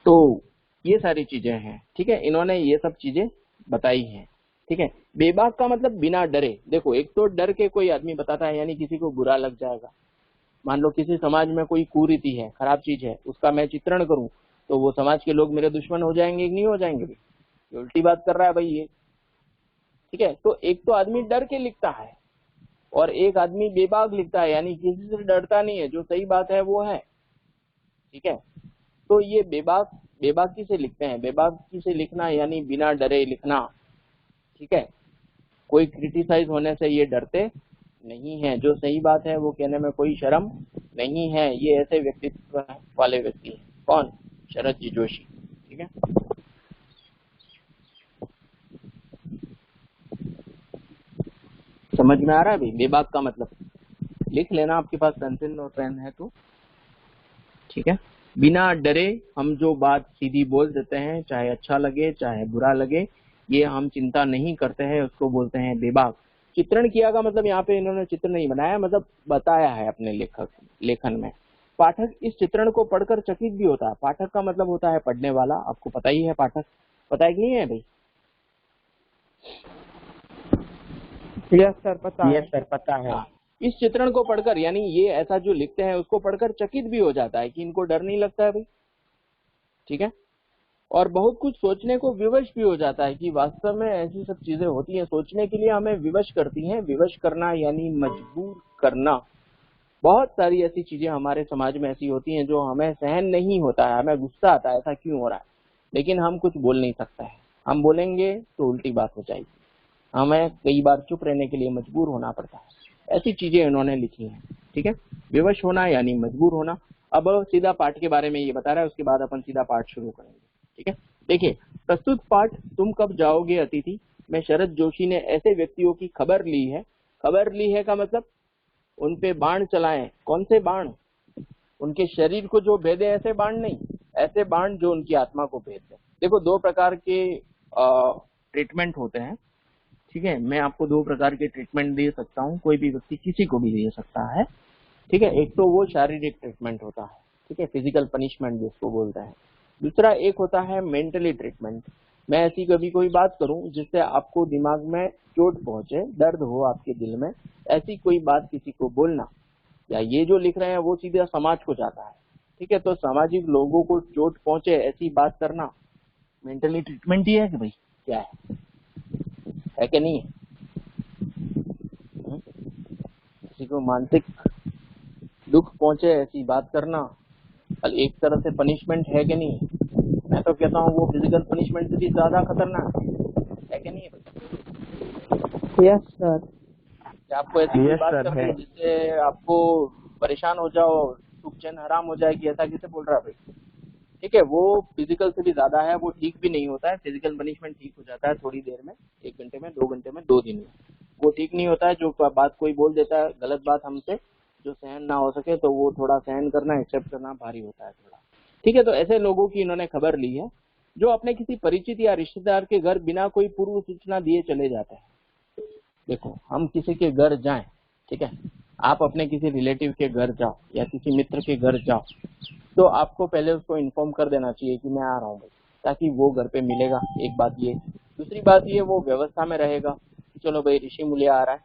तो ये सारी चीजें हैं, ठीक है। इन्होंने ये सब चीजें बताई हैं, ठीक है। बेबाक का मतलब बिना डरे। देखो एक तो डर के कोई आदमी बताता है, यानी किसी को बुरा लग जाएगा। मान लो किसी समाज में कोई कुरीति है, खराब चीज है, उसका मैं चित्रण करूं तो वो समाज के लोग मेरे दुश्मन हो जाएंगे कि नहीं हो जाएंगे? ये उल्टी बात कर रहा है भाई ये, ठीक है। तो एक तो आदमी डर के लिखता है और एक आदमी बेबाक लिखता है, यानी किसी से डरता नहीं है, जो सही बात है वो है, ठीक है। तो ये बेबाकी से लिखते हैं। बेबाकी से लिखना यानी बिना डरे लिखना, ठीक है। कोई क्रिटिसाइज होने से ये डरते नहीं है, जो सही बात है वो कहने में कोई शर्म नहीं है। ये ऐसे व्यक्तित्व वाले व्यक्ति हैं। कौन? शरद जी जोशी, ठीक है। समझ में आ रहा है भाई? बेबाक का मतलब लिख लेना, आपके पास पेंसिल और पेन है तो ठीक है। बिना डरे हम जो बात सीधी बोल देते हैं, चाहे अच्छा लगे चाहे बुरा लगे, ये हम चिंता नहीं करते हैं, उसको बोलते हैं बेबाक। चित्रण किया का मतलब यहाँ पे इन्होंने चित्र नहीं बनाया, मतलब बताया है अपने लेखन में। पाठक इस चित्रण को पढ़कर चकित भी होता है। पाठक का मतलब होता है पढ़ने वाला, आपको पता ही है पाठक, पता है कि नहीं है भाई? यस सर, पता है। यस सर, पता है। हाँ, इस चित्रण को पढ़कर, यानी ये ऐसा जो लिखते हैं उसको पढ़कर चकित भी हो जाता है कि इनको डर नहीं लगता है भाई, ठीक है। और बहुत कुछ सोचने को विवश भी हो जाता है कि वास्तव में ऐसी सब चीजें होती हैं, सोचने के लिए हमें विवश करती हैं। विवश करना यानी मजबूर करना। बहुत सारी ऐसी चीजें हमारे समाज में ऐसी होती हैं जो हमें सहन नहीं होता है, हमें गुस्सा आता है ऐसा क्यों हो रहा है, लेकिन हम कुछ बोल नहीं सकते हैं। हम बोलेंगे तो उल्टी बात हो जाएगी, हमें कई बार चुप रहने के लिए मजबूर होना पड़ता है। ऐसी चीजें इन्होंने लिखी हैं, ठीक है। विवश होना यानी मजबूर होना। अब सीधा पाठ के बारे में ये बता रहा है, उसके बाद अपन सीधा पाठ शुरू करेंगे, ठीक है। देखिए, प्रस्तुत पाठ तुम कब जाओगे अतिथि में शरद जोशी ने ऐसे व्यक्तियों की खबर ली है। खबर ली है का मतलब उन पे बाण चलाएं। कौन से बाण? उनके शरीर को जो भेदे ऐसे बाण नहीं, ऐसे बाण जो उनकी आत्मा को भेद दे। देखो, दो प्रकार के ट्रीटमेंट होते हैं, ठीक है। मैं आपको दो प्रकार के ट्रीटमेंट दे सकता हूँ, कोई भी व्यक्ति किसी को भी दे सकता है, ठीक है। एक तो वो शारीरिक ट्रीटमेंट होता है, ठीक है, फिजिकल पनिशमेंट जिसको बोलते हैं। दूसरा एक होता है मेंटली ट्रीटमेंट। मैं ऐसी कभी कोई बात करूं जिससे आपको दिमाग में चोट पहुंचे, दर्द हो आपके दिल में, ऐसी कोई बात किसी को बोलना, या ये जो लिख रहे हैं वो सीधा समाज को जाता है, ठीक है। तो सामाजिक लोगों को चोट पहुंचे ऐसी बात करना मेंटली ट्रीटमेंट ही है कि भाई क्या है कि नहीं है? किसी को मानसिक दुख पहुंचे ऐसी बात करना एक तरह से पनिशमेंट है कि नहीं? मैं तो कहता हूँ वो फिजिकल पनिशमेंट से भी ज्यादा खतरनाक है कि नहीं है भाई? Yes sir. क्या आपको ऐसी कोई Yes, बात sir, करनी है है। जिससे आपको परेशान हो जाओ, सुख चैन हराम हो जाएगी, ऐसा किसे बोल रहा है भाई? ठीक है, वो फिजिकल से भी ज्यादा है, वो ठीक भी नहीं होता है। फिजिकल पनिशमेंट ठीक हो जाता है थोड़ी देर में, 1 घंटे में, 2 घंटे में, 2 दिन में। वो ठीक नहीं होता है जो बात कोई बोल देता है गलत बात हमसे, जो सहन ना हो सके, तो वो थोड़ा सहन करना, एक्सेप्ट करना भारी होता है थोड़ा, ठीक है। तो ऐसे लोगों की इन्होंने खबर ली है जो अपने किसी परिचित या रिश्तेदार के घर बिना कोई पूर्व सूचना दिए चले जाते हैं। देखो, हम किसी के घर जाएं, ठीक है, आप अपने किसी रिलेटिव के घर जाओ या किसी मित्र के घर जाओ, तो आपको पहले उसको इन्फॉर्म कर देना चाहिए कि मैं आ रहा हूँ भाई, ताकि वो घर पे मिलेगा। एक बात ये। दूसरी बात ये, वो व्यवस्था में रहेगा कि चलो भाई ऋषि मूल्य आ रहा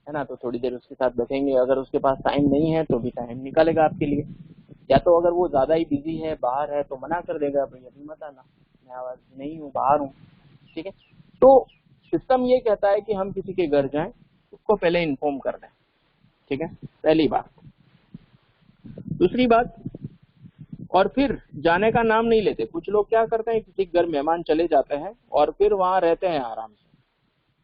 है ना, तो थोड़ी देर उसके साथ बैठेंगे। अगर उसके पास टाइम नहीं है तो भी टाइम निकालेगा आपके लिए, या तो अगर वो ज्यादा ही बिजी है, बाहर है, तो मना कर देगा, भाई अभी मत आना, मैं आवाज नहीं हूँ, बाहर हूँ, ठीक है। तो सिस्टम ये कहता है कि हम किसी के घर जाएं, उसको पहले इन्फॉर्म कर दें, ठीक है, पहली बात। दूसरी बात, और फिर जाने का नाम नहीं लेते। कुछ लोग क्या करते हैं, किसी घर मेहमान चले जाते हैं और फिर वहां रहते हैं आराम से।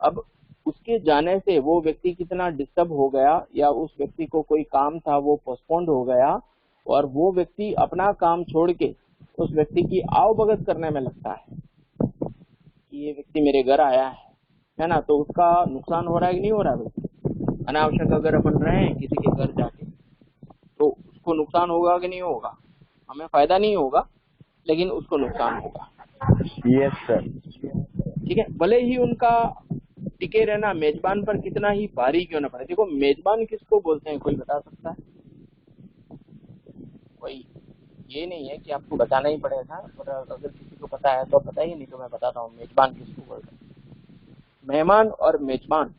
अब उसके जाने से वो व्यक्ति कितना डिस्टर्ब हो गया, या उस व्यक्ति को कोई काम था वो पोस्टपोन्ड हो गया, और वो व्यक्ति अपना काम छोड़ के उस व्यक्ति की आवभगत करने में लगता है कि ये व्यक्ति मेरे घर आया है ना, तो उसका नुकसान हो रहा है कि नहीं हो रहा है भाई? अनावश्यक अगर अपन रहे किसी के घर जाके तो उसको नुकसान होगा कि नहीं होगा? हमें फायदा नहीं होगा, लेकिन उसको नुकसान होगा। Yes sir. ठीक है, भले ही उनका टिके रहना मेजबान पर कितना ही भारी क्यों ना पड़े। देखो, मेजबान किसको बोलते हैं, कोई बता सकता है? कोई ये नहीं है कि आपको बताना ही पड़ेगा, पर अगर किसी को पता है तो पता ही, नहीं तो मैं बताता हूँ मेजबान किसको बोलते हैं। मेहमान और मेजबान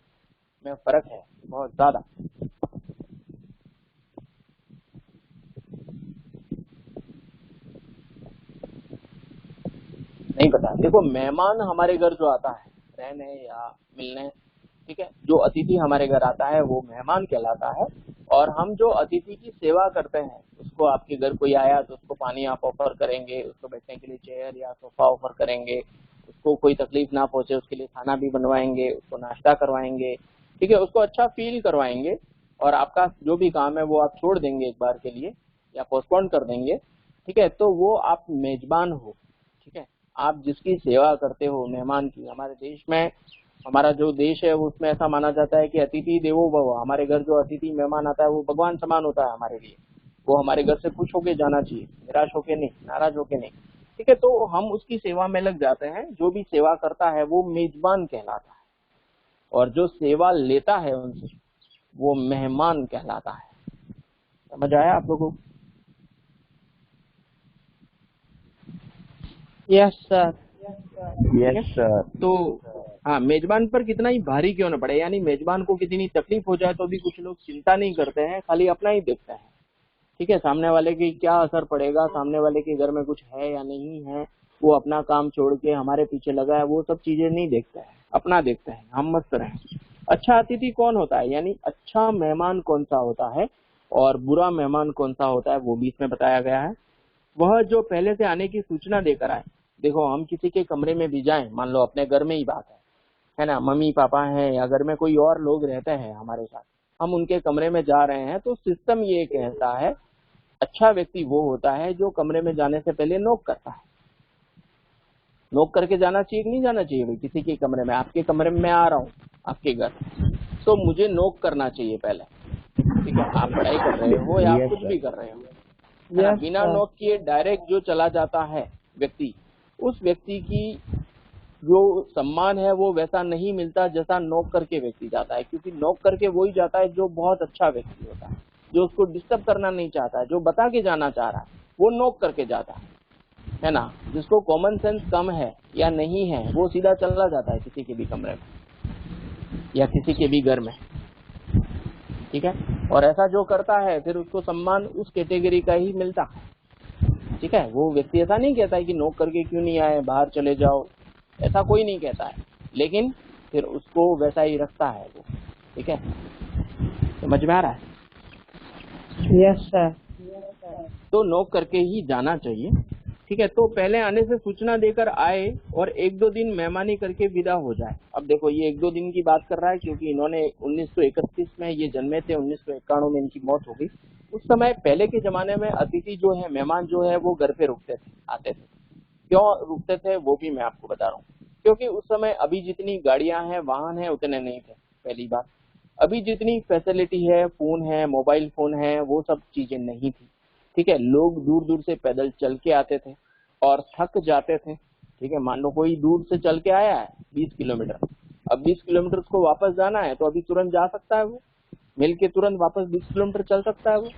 में फर्क है बहुत ज्यादा। नहीं पता? देखो, मेहमान हमारे घर जो आता है रहने या मिलने, ठीक है, जो अतिथि हमारे घर आता है वो मेहमान कहलाता है। और हम जो अतिथि की सेवा करते हैं, उसको, आपके घर कोई आया तो उसको पानी आप ऑफर करेंगे, उसको बैठने के लिए चेयर या सोफा ऑफर करेंगे, उसको कोई तकलीफ ना पहुंचे उसके लिए खाना भी बनवाएंगे, उसको नाश्ता करवाएंगे, ठीक है, उसको अच्छा फील करवाएंगे। और आपका जो भी काम है वो आप छोड़ देंगे एक बार के लिए या पोस्टपोन कर देंगे, ठीक है, तो वो आप मेजबान हो, ठीक है। आप जिसकी सेवा करते हो, मेहमान की, हमारे देश में हमारा जो देश है उसमें ऐसा माना जाता है कि अतिथि देवो भव, हमारे घर जो अतिथि मेहमान आता है वो भगवान समान होता है हमारे लिए। वो हमारे घर से खुश होके जाना चाहिए, निराश होके नहीं, नाराज होके नहीं। ठीक है, तो हम उसकी सेवा में लग जाते हैं। जो भी सेवा करता है वो मेजबान कहलाता है, और जो सेवा लेता है उनसे वो मेहमान कहलाता है। समझ आया आप लोगों को? Yes sir. Yes sir. तो हाँ, मेजबान पर कितना ही भारी क्यों न पड़े, यानी मेजबान को कितनी तकलीफ हो जाए तो भी कुछ लोग चिंता नहीं करते हैं, खाली अपना ही देखते हैं। ठीक है, सामने वाले की क्या असर पड़ेगा, सामने वाले के घर में कुछ है या नहीं है, वो अपना काम छोड़ के हमारे पीछे लगा है, वो सब चीजें नहीं देखते हैं, अपना देखते हैं, हम मस्त रहें। अच्छा अतिथि कौन होता है, यानी अच्छा मेहमान कौन सा होता है और बुरा मेहमान कौन सा होता है, वो भी इसमें बताया गया है। वह जो पहले से आने की सूचना देकर आए। देखो, हम किसी के कमरे में भी जाएं, मान लो अपने घर में ही बात है ना, मम्मी पापा हैं या घर में कोई और लोग रहते हैं हमारे साथ, हम उनके कमरे में जा रहे हैं, तो सिस्टम ये कहता है अच्छा व्यक्ति वो होता है जो कमरे में जाने से पहले नॉक करता है। नॉक करके जाना चाहिए कि नहीं जाना चाहिए भाई? किसी के कमरे में, आपके कमरे में मैं आ रहा हूँ आपके घर, तो मुझे नॉक करना चाहिए पहले। ठीक है, आप पढ़ाई कर रहे हो या आप कुछ भी कर रहे हो, है ना, बिना नॉक किए डायरेक्ट जो चला जाता है व्यक्ति, उस व्यक्ति की जो सम्मान है वो वैसा नहीं मिलता जैसा नॉक करके व्यक्ति जाता है। क्योंकि नॉक करके वही जाता है जो बहुत अच्छा व्यक्ति होता है, जो उसको डिस्टर्ब करना नहीं चाहता है, जो बता के जाना चाह रहा है, वो नॉक करके जाता है ना। जिसको कॉमन सेंस कम है या नहीं है वो सीधा चला जाता है किसी के भी कमरे में या किसी के भी घर में। ठीक है, और ऐसा जो करता है फिर उसको सम्मान उस कैटेगरी का ही मिलता है। ठीक है, वो व्यक्ति ऐसा नहीं कहता है कि नॉक करके क्यों नहीं आए, बाहर चले जाओ, ऐसा कोई नहीं कहता है, लेकिन फिर उसको वैसा ही रखता है वो। ठीक है, समझ में आ रहा है? Yes sir. तो नॉक करके ही जाना चाहिए। ठीक है, तो पहले आने से सूचना देकर आए और 1-2 दिन मेहमानी करके विदा हो जाए। अब देखो, ये 1-2 दिन की बात कर रहा है क्योंकि इन्होंने 1931 में ये जन्मे थे, 1991 में इनकी मौत हो गई। उस समय पहले के जमाने में अतिथि जो है, मेहमान जो है, वो घर पे रुकते थे, आते थे। क्यों रुकते थे वो भी मैं आपको बता रहा हूँ। क्योंकि उस समय अभी जितनी गाड़ियां हैं, वाहन है, उतने नहीं थे, पहली बात। अभी जितनी फैसिलिटी है, फोन है, मोबाइल फोन है, वो सब चीजें नहीं थी। ठीक है, लोग दूर दूर से पैदल चल के आते थे और थक जाते थे। ठीक है, मान लो कोई दूर से चल के आया है 20 किलोमीटर, अब 20 किलोमीटर उसको वापस जाना है, तो अभी तुरंत जा सकता है वो, मिल के तुरंत वापस 20 किलोमीटर चल सकता है वो?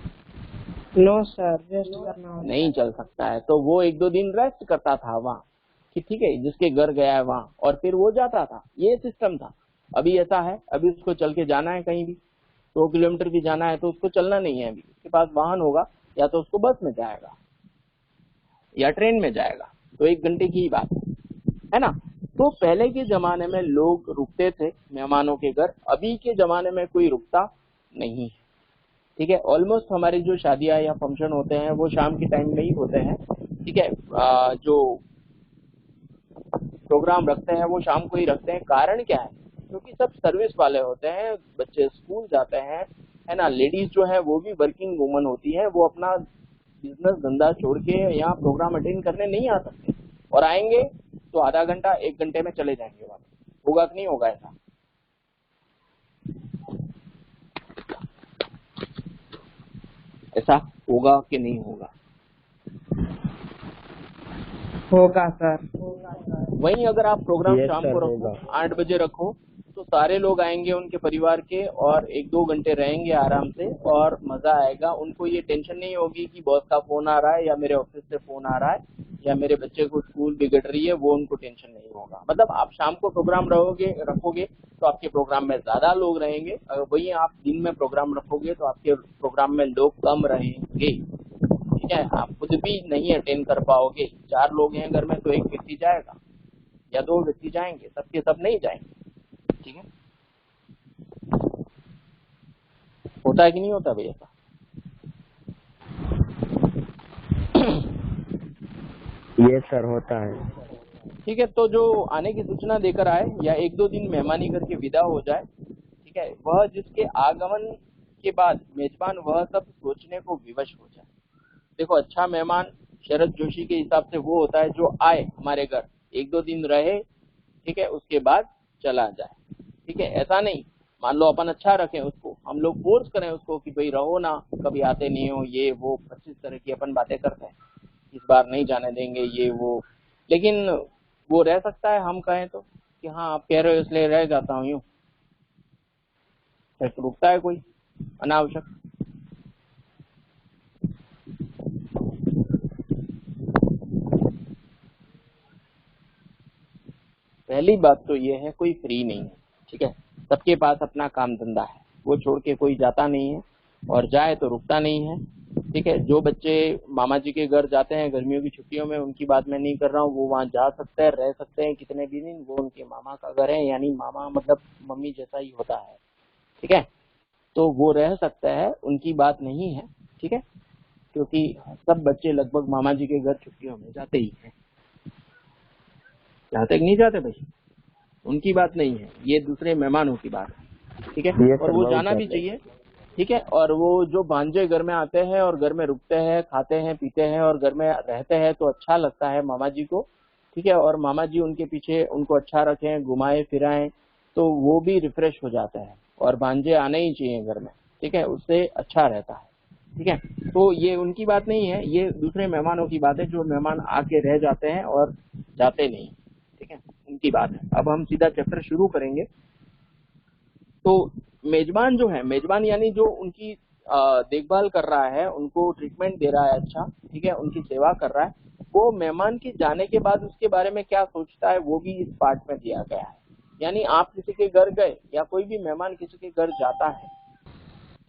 नो सर, रेस्ट करना होता नहीं चल सकता है। तो वो 1-2 दिन रेस्ट करता था वहाँ, कि ठीक है जिसके घर गया है वहाँ, और फिर वो जाता था। ये सिस्टम था। अभी ऐसा है, अभी उसको चल के जाना है, कहीं भी 100 किलोमीटर भी जाना है तो उसको चलना नहीं है। अभी उसके पास वाहन होगा, या तो उसको बस में जाएगा या ट्रेन में जाएगा, तो 1 घंटे की ही बात है ना। तो पहले के जमाने में लोग रुकते थे मेहमानों के घर, अभी के जमाने में कोई रुकता नहीं है। ठीक है, ऑलमोस्ट हमारी जो शादियां या फंक्शन होते हैं वो शाम के टाइम में ही होते हैं। ठीक है, जो प्रोग्राम रखते हैं वो शाम को ही रखते हैं। कारण क्या है? क्योंकि सब सर्विस वाले होते हैं, बच्चे स्कूल जाते हैं, है ना। लेडीज जो है वो भी वर्किंग वुमन होती है, वो अपना बिजनेस धंधा छोड़ के यहाँ प्रोग्राम अटेंड करने नहीं आ सकते, और आएंगे तो आधा घंटा 1 घंटे में चले जाएंगे वापस। होगा कि नहीं होगा ऐसा? ऐसा होगा कि नहीं होगा? होगा सर। वहीं अगर आप प्रोग्राम Yes, शाम sir, को रखो, होगा। 8 बजे रखो, तो सारे लोग आएंगे उनके परिवार के, और 1-2 घंटे रहेंगे आराम से, और मजा आएगा। उनको ये टेंशन नहीं होगी कि बॉस का फोन आ रहा है या मेरे ऑफिस से फोन आ रहा है या मेरे बच्चे को स्कूल बिगड़ रही है, वो उनको टेंशन नहीं होगा। मतलब आप शाम को प्रोग्राम रखोगे तो आपके प्रोग्राम में ज्यादा लोग रहेंगे। अगर वही आप दिन में प्रोग्राम रखोगे तो आपके प्रोग्राम में लोग कम रहेंगे। ठीक है, आप खुद भी नहीं अटेंड कर पाओगे। 4 लोग हैं घर में तो 1 व्यक्ति जाएगा या 2 व्यक्ति जाएंगे, सबके सब नहीं जाएंगे। ठीक है, होता है कि नहीं होता भाई ऐसा? ये सर होता है। ठीक है, तो जो आने की सूचना देकर आए या 1-2 दिन मेहमानी करके विदा हो जाए, ठीक है, वह जिसके आगमन के बाद मेजबान वह सब सोचने को विवश हो जाए। देखो, अच्छा मेहमान शरद जोशी के हिसाब से वो होता है जो आए हमारे घर, 1-2 दिन रहे, ठीक है, उसके बाद चला जाए, ठीक है। ऐसा नहीं, मान लो अपन अच्छा रखें उसको, हम लोग फोर्स करें उसको कि भाई रहो ना, कभी आते नहीं हो, ये वो 25 तरह की अपन बातें करते हैं, इस बार नहीं जाने देंगे ये वो, लेकिन वो रह सकता है हम कहें तो कि हाँ आप कह रहे हो इसलिए रह जाता हूँ, यूं रुकता है कोई अनावश्यक? पहली बात तो ये है, कोई फ्री नहीं है, ठीक है। सबके पास अपना काम धंधा है, वो छोड़ के कोई जाता नहीं है, और जाए तो रुकता नहीं है, ठीक है। जो बच्चे मामा जी के घर जाते हैं गर्मियों की छुट्टियों में, उनकी बात मैं नहीं कर रहा हूँ, वो वहाँ जा सकते हैं, रह सकते हैं कितने भी दिन, वो उनके मामा का घर है, यानी मामा मतलब मम्मी जैसा ही होता है, ठीक है। तो वो रह सकता है, उनकी बात नहीं है, ठीक है, क्योंकि सब बच्चे लगभग मामा जी के घर छुट्टियों में जाते ही हैं। जाते नहीं जाते भाई, उनकी बात नहीं है, ये दूसरे मेहमानों की बात है, ठीक है। और वो जाना भी चाहिए, ठीक है। और वो जो भांजे घर में आते हैं और घर में रुकते हैं, खाते हैं पीते हैं और घर में रहते हैं, तो अच्छा लगता है मामा जी को, ठीक है। और मामा जी उनके पीछे उनको अच्छा रखें, घुमाए फिराएं, तो वो भी रिफ्रेश हो जाते हैं, और भांजे आने ही चाहिए घर में, ठीक है, उससे अच्छा रहता है, ठीक है। तो ये उनकी बात नहीं है, ये दूसरे मेहमानों की बात है, जो मेहमान आके रह जाते हैं और जाते नहीं, ठीक है, उनकी बात है। अब हम सीधा चैप्टर शुरू करेंगे। तो मेजबान जो है, मेजबान यानी जो उनकी देखभाल कर रहा है, उनको ट्रीटमेंट दे रहा है अच्छा, ठीक है, उनकी सेवा कर रहा है, वो मेहमान के जाने के बाद उसके बारे में क्या सोचता है, वो भी इस पार्ट में दिया गया है। यानी आप किसी के घर गए या कोई भी मेहमान किसी के घर जाता है,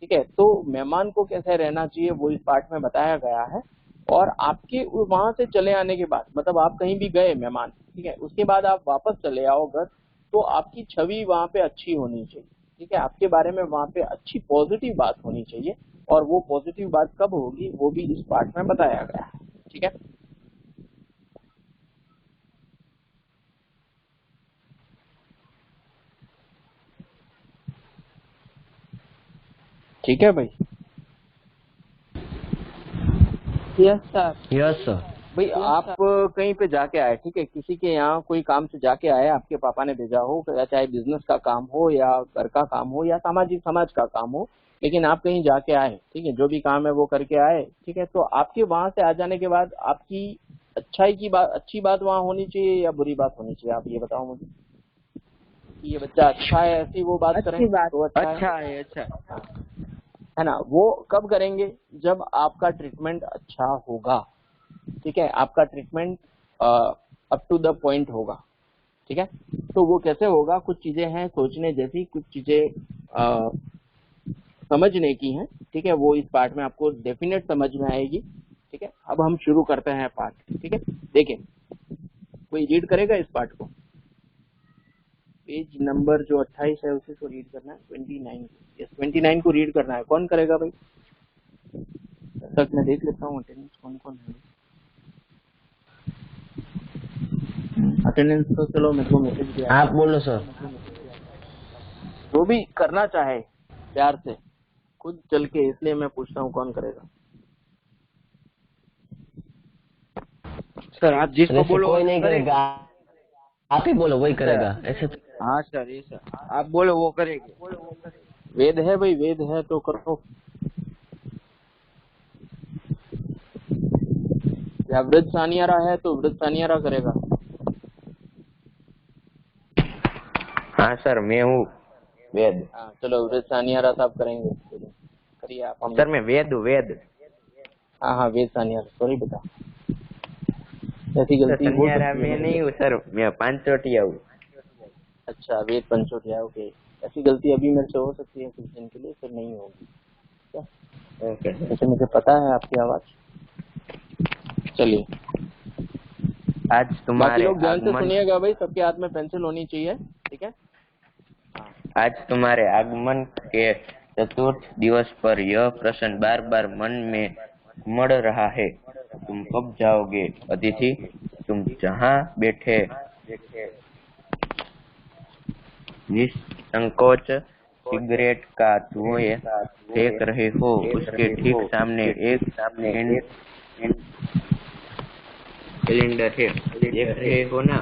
ठीक है, तो मेहमान को कैसे रहना चाहिए वो इस पार्ट में बताया गया है। और आपके वहां से चले आने के बाद, मतलब आप कहीं भी गए मेहमान, ठीक है, उसके बाद आप वापस चले आओ घर, तो आपकी छवि वहां पे अच्छी होनी चाहिए, ठीक है, आपके बारे में वहां पे अच्छी पॉजिटिव बात होनी चाहिए। और वो पॉजिटिव बात कब होगी वो भी इस पार्ट में बताया गया है, ठीक है। ठीक है भाई। Yes sir. Yes sir. भाई आप कहीं पे जाके आए, ठीक है, किसी के यहाँ कोई काम से जाके आए, आपके पापा ने भेजा हो, या चाहे बिजनेस का काम हो या घर का काम हो या सामाजिक समाज का काम हो, लेकिन आप कहीं जाके आए, ठीक है, जो भी काम है वो करके आए, ठीक है। तो आपके वहां से आ जाने के बाद आपकी अच्छाई की बात, अच्छी बात वहाँ होनी चाहिए या बुरी बात होनी चाहिए, आप ये बताओ मुझे कि ये बच्चा अच्छा है, ऐसी वो बात करें तो अच्छा है, अच्छा है ना। वो कब करेंगे, जब आपका ट्रीटमेंट अच्छा होगा, ठीक है, आपका treatment up to the point होगा, ठीक है। तो वो कैसे होगा, कुछ चीजें हैं सोचने जैसी, कुछ चीजें समझने की हैं, ठीक है, वो इस पार्ट में आपको डेफिनेट समझ में आएगी, ठीक है। अब हम शुरू करते हैं पार्ट, ठीक है। देखिए, कोई रीड करेगा इस पार्ट को, पेज नंबर जो 28 है उसी को रीड करना है, 29, यस 29 को रीड करना है। कौन करेगा भाई? तक मैं देख लेता हूँ अटेंडेंस कौन कौन है। अटेंडेंस तो चलो मेरे को मैसेज दिया, आप बोलो सर। जो भी करना चाहे प्यार से खुद चल के, इसलिए मैं पूछता हूँ कौन करेगा। सर आप जिसको बोलो कोई नहीं करेगा, आप ही बोलो वही करेगा ऐसे। हाँ सर, ये सर आप बोलो वो करेंगे। वेद है भाई, वेद है तो करो, या वृद्ध सानियारा है तो वृद्ध सानियारा करेगा। हाँ सर, मैं हूँ वेद। हाँ चलो, वृद्ध सानियारा साहब करेंगे, करिए आप। हम सर मैं वेद हूँ, वेद। हाँ हाँ, वेद सानियारा, सॉरी बेटा, ऐसी गलती हो सानियारा सकती है मैं मेरे नहीं हूँ सर, मैं पांचोटिया हूँ। अच्छा, वेद पंचोटिया, ओके। ऐसी गलती अभी मेरे से हो सकती है कुछ दिन के लिए, फिर नहीं होगी, ओके वैसे मुझे पता है आपकी आवाज। चलिए, आज बाकी तुम्हारे लोग ध्यान से आगमन, सुनिएगा भाई, सबके हाथ में पेंसिल होनी चाहिए, ठीक है। आज तुम्हारे आगमन के चतुर्थ दिवस पर यह प्रश्न बार बार मन में घुमड़ रहा है, तुम कब जाओगे अतिथि? तुम जहाँ बैठे निसंकोच सिगरेट का धुएं फेंक रहे हो, उसके ठीक सामने एक कैलेंडर है, देख रहे हो ना?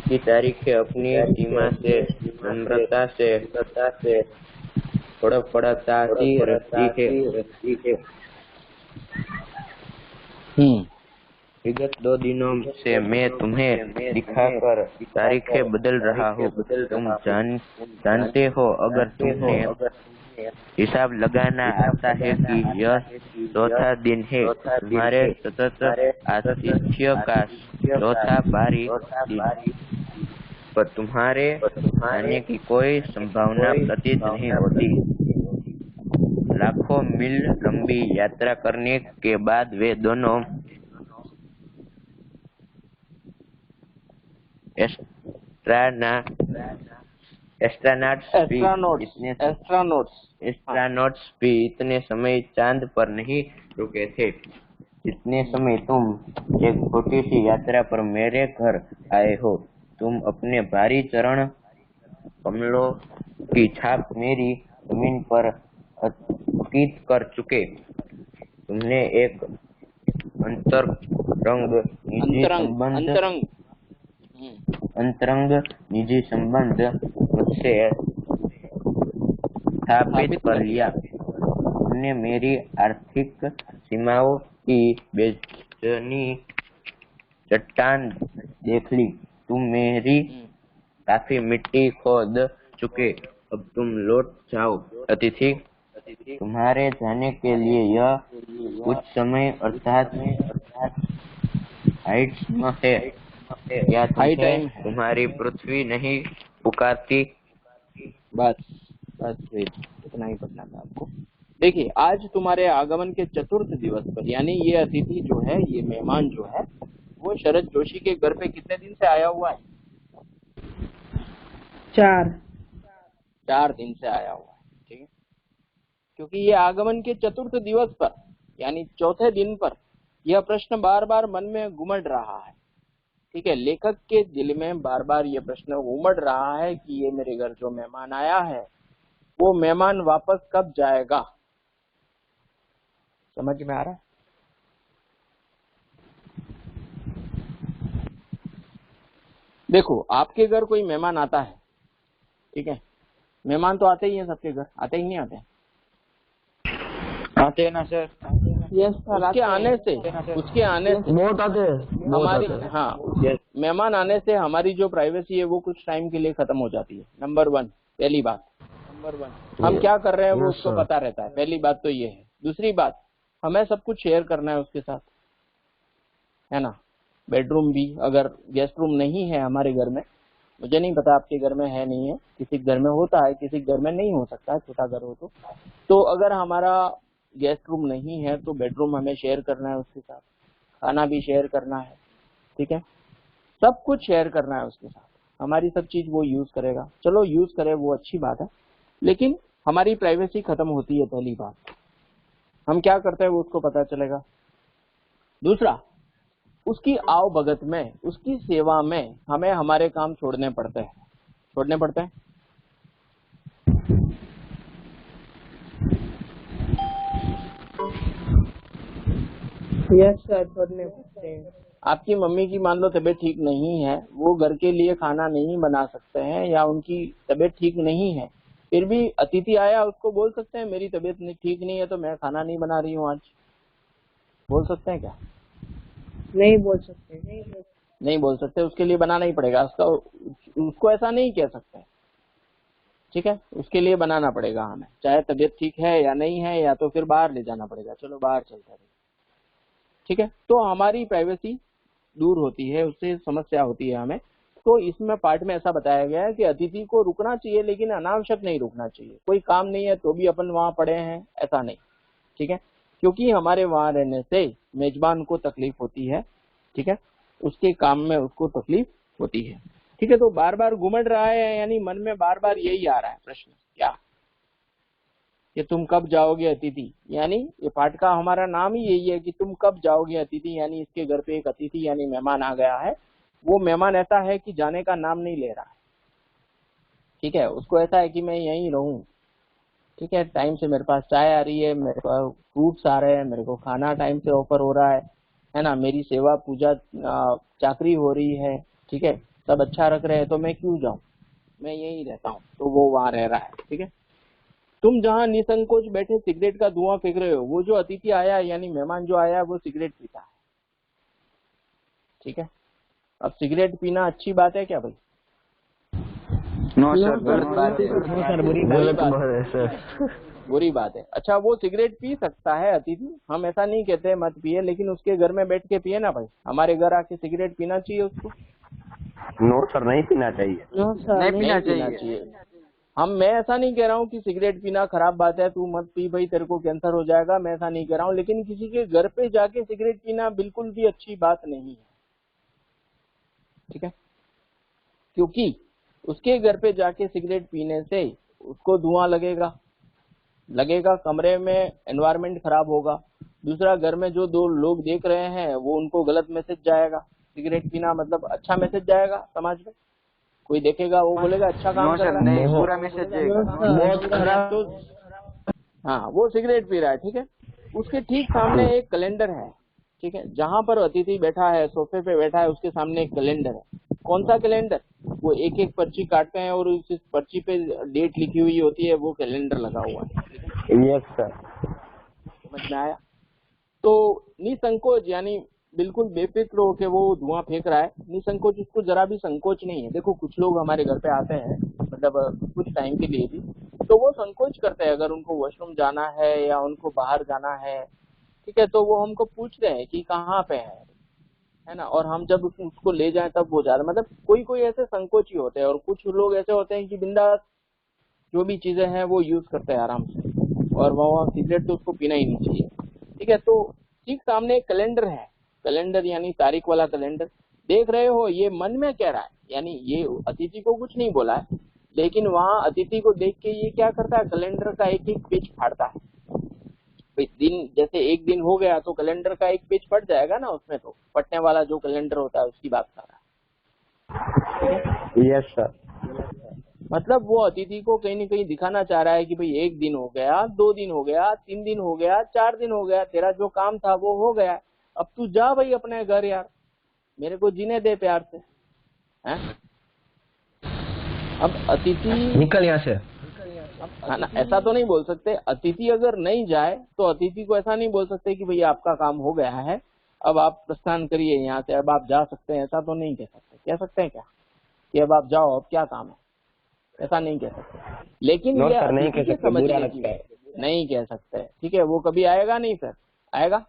की तारीखें अपनी सीमा से नम्रता से फड़फड़ाती रहती है। विगत 2 दिनों से मैं तुम्हें दिखाकर तारीखें बदल रहा हूँ। तुम जानते हो, अगर तुम्हें हिसाब लगाना आता है कि यह चौथा दिन है, तुम्हारे सतत आतिथ्य का चौथा बारी दिन, पर तुम्हारे आने की कोई संभावना प्रतीत नहीं होती। लाखों मील लंबी यात्रा करने के बाद वे दोनों एस्ट्रोनॉट्स भी इतने समय चांद पर नहीं रुके थे जितने समय तुम एक छोटी सी यात्रा पर मेरे घर आए हो। तुम अपने भारी चरण कमलों की छाप मेरी जमीन पर अंकित कर चुके। तुमने एक अंतरंग निजी संबंध मुझसे स्थापित कर लिया। तुमने मेरी आर्थिक सीमाओं की बेचैनी चट्टान देख ली। तुम मेरी काफी मिट्टी खोद चुके। अब तुम लौट जाओ अतिथि। तुम्हारे जाने के लिए यह कुछ समय अर्थात हाइट है या तुम्हारी पृथ्वी नहीं पुकारती। बस इतना ही पढ़ना था आपको। देखिए, आज तुम्हारे आगमन के चतुर्थ दिवस पर, यानी ये अतिथि जो है, ये मेहमान जो है, वो शरद जोशी के घर पे कितने दिन से आया हुआ है? 4 दिन से आया हुआ है। ठीक है, क्योंकि ये आगमन के चतुर्थ दिवस पर, यानी चौथे दिन पर, यह प्रश्न बार बार मन में घुमड़ रहा है। ठीक है, लेखक के दिल में बार बार ये प्रश्न उमड़ रहा है कि ये मेरे घर जो मेहमान आया है, वो मेहमान वापस कब जाएगा। समझ में आ रहा है? देखो, आपके घर कोई मेहमान आता है, ठीक है, मेहमान तो आते ही हैं सबके घर, आते ही नहीं आते? आते हैं ना सर। Yes sir. उसके आने से बहुत आते हैं हमारी, हाँ, मेहमान आने से हमारी जो प्राइवेसी है वो कुछ टाइम के लिए खत्म हो जाती है। नंबर 1, पहली बात। हम क्या कर रहे हैं वो उसको पता रहता है, पहली बात तो ये है। दूसरी बात, हमें सब कुछ शेयर करना है उसके साथ, है ना। बेडरूम भी, अगर गेस्ट रूम नहीं है हमारे घर में, मुझे नहीं पता आपके घर में है नहीं है, किसी घर में होता है, किसी घर में नहीं हो सकता, छोटा घर हो तो अगर हमारा गेस्ट रूम नहीं है तो बेडरूम हमें शेयर करना है उसके साथ, खाना भी शेयर करना है। ठीक है, सब कुछ शेयर करना है उसके साथ। हमारी सब चीज वो यूज करेगा, चलो यूज करे वो अच्छी बात है, लेकिन हमारी प्राइवेसी खत्म होती है। पहली बात, हम क्या करते हैं वो उसको पता चलेगा। दूसरा, उसकी आव भगत में, उसकी सेवा में हमें हमारे काम छोड़ने पड़ते हैं। यस सर, छोड़ने पड़ते हैं। आपकी मम्मी की मान लो तबीयत ठीक नहीं है, वो घर के लिए खाना नहीं बना सकते हैं, या उनकी तबीयत ठीक नहीं है, फिर भी अतिथि आया उसको बोल सकते हैं मेरी तबीयत ठीक नहीं है तो मैं खाना नहीं बना रही हूँ आज? बोल सकते हैं क्या? नहीं बोल सकते। नहीं बोल सकते, उसके लिए बनाना ही पड़ेगा। उसको ऐसा नहीं कह सकते। ठीक है, उसके लिए बनाना पड़ेगा हमें, चाहे तबीयत ठीक है या नहीं है, या तो फिर बाहर ले जाना पड़ेगा, चलो बाहर चलते हैं। ठीक है, तो हमारी प्राइवेसी दूर होती है, उससे समस्या होती है हमें। तो इसमें पार्ट में ऐसा बताया गया है कि अतिथि को रुकना चाहिए, लेकिन अनावश्यक नहीं रुकना चाहिए। कोई काम नहीं है तो भी अपन वहां पड़े हैं, ऐसा नहीं। ठीक है, क्योंकि हमारे वहां रहने से मेजबान को तकलीफ होती है। ठीक है, उसके काम में उसको तकलीफ होती है। ठीक है, तो बार बार घुमड़ रहा है, यानी मन में बार बार यही आ रहा है प्रश्न, क्या कि तुम कब जाओगे अतिथि। यानी ये पाठ का हमारा नाम ही यही है कि तुम कब जाओगे अतिथि। यानी इसके घर पे एक अतिथि यानी मेहमान आ गया है। वो मेहमान ऐसा है कि जाने का नाम नहीं ले रहा है। ठीक है, उसको ऐसा है कि मैं यहीं रहूं। ठीक है, टाइम से मेरे पास चाय आ रही है, मेरे पास फ्रूट्स आ रहे हैं, मेरे को खाना टाइम से ऑफर हो रहा है ना, मेरी सेवा पूजा चाकरी हो रही है। ठीक है, सब अच्छा रख रहे हैं तो मैं क्यों जाऊं, मैं यहीं रहता हूँ, तो वो वहां रह रहा है। ठीक है, तुम जहां निसंकोच बैठे सिगरेट का धुआं फेंक रहे हो, वो जो अतिथि आया यानी मेहमान जो आया वो सिगरेट पीता है। ठीक है, अब सिगरेट पीना अच्छी बात है क्या भाई? नो सर, गलत बात है। गलत बात है सर। बुरी बात है। अच्छा, वो सिगरेट पी सकता है अतिथि, हम ऐसा नहीं कहते मत पिए, लेकिन उसके घर में बैठ के पिए ना भाई। हमारे घर आके सिगरेट पीना चाहिए उसको? नो सर, नहीं पीना चाहिए। नो सर, नहीं नहीं पीना पीना चाहिए। चाहिए। मैं ऐसा नहीं कह रहा हूँ कि सिगरेट पीना खराब बात है, तू मत पी भाई, तेरे को कैंसर हो जाएगा, मैं ऐसा नहीं कह रहा हूँ, लेकिन किसी के घर पे जाके सिगरेट पीना बिल्कुल भी अच्छी बात नहीं है। ठीक है, क्योंकि उसके घर पे जाके सिगरेट पीने से उसको धुआं लगेगा, कमरे में एनवायरनमेंट खराब होगा, दूसरा घर में जो दो लोग देख रहे हैं वो उनको गलत मैसेज जाएगा। सिगरेट पीना मतलब अच्छा मैसेज जाएगा समाज में, कोई देखेगा वो बोलेगा अच्छा काम नो कर सर, रहा है। नहीं, पूरा मैसेज जाएगा। बहुत खराब। तो हाँ, वो सिगरेट पी रहा है। ठीक है, उसके ठीक सामने एक कैलेंडर है। ठीक है, जहां पर अतिथि बैठा है, सोफे पे बैठा है, उसके सामने एक कैलेंडर है। कौन सा कैलेंडर? वो एक एक पर्ची काटते हैं और उस पर्ची पे डेट लिखी हुई होती है, वो कैलेंडर लगा हुआ है। Yes sir. समझ में आया? तो निसंकोच यानी बिल्कुल बेफिक्र होके वो धुआं फेंक रहा है, निसंकोच, उसको जरा भी संकोच नहीं है। देखो कुछ लोग हमारे घर पे आते हैं, मतलब कुछ टाइम के लिए भी, तो वो संकोच करते हैं अगर उनको वॉशरूम जाना है या उनको बाहर जाना है। ठीक है, तो वो हमको पूछते हैं कि कहाँ पे है ना, और हम जब उसको ले जाएं तब वो जाते, मतलब कोई कोई ऐसे संकोची होते हैं, और कुछ लोग ऐसे होते हैं कि बिंदास जो भी चीजें हैं वो यूज करते हैं आराम से, और वहाँ सिगरेट तो उसको पीना ही नहीं चाहिए। ठीक है, तो ठीक सामने एक कैलेंडर है, कैलेंडर यानी तारीख वाला कैलेंडर देख रहे हो, ये मन में कह रहा है, यानी ये अतिथि को कुछ नहीं बोला है, लेकिन वहाँ अतिथि को देख के ये क्या करता है, कैलेंडर का एक एक पेज फाड़ता है। दिन जैसे एक दिन हो गया तो कैलेंडर का एक पेज फट जाएगा ना, उसमें तो फटने वाला जो कैलेंडर होता है उसकी बात कर रहा है। Yes sir. मतलब वो अतिथि को कहीं न कहीं दिखाना चाह रहा है कि भाई एक दिन हो गया, 2 दिन हो गया, 3 दिन हो गया, 4 दिन हो गया, तेरा जो काम था वो हो गया, अब तू जा भाई अपने घर यार, मेरे को जीने दे प्यार से। हैं? अब अतिथि निकल यहाँ से। है ना, ऐसा तो नहीं बोल सकते। अतिथि अगर नहीं जाए तो अतिथि को ऐसा नहीं बोल सकते कि भैया आपका काम हो गया है, अब आप प्रस्थान करिए यहाँ से, अब आप जा सकते हैं, ऐसा तो नहीं कह सकते। कह सकते हैं क्या कि अब आप जाओ, अब क्या काम है? ऐसा नहीं कह सकते। लेकिन नो ये सर, नहीं अतिथि कह के सकते, बुरा समझने की लगता है। नहीं कह सकते। ठीक है, वो कभी आएगा नहीं, फिर आएगा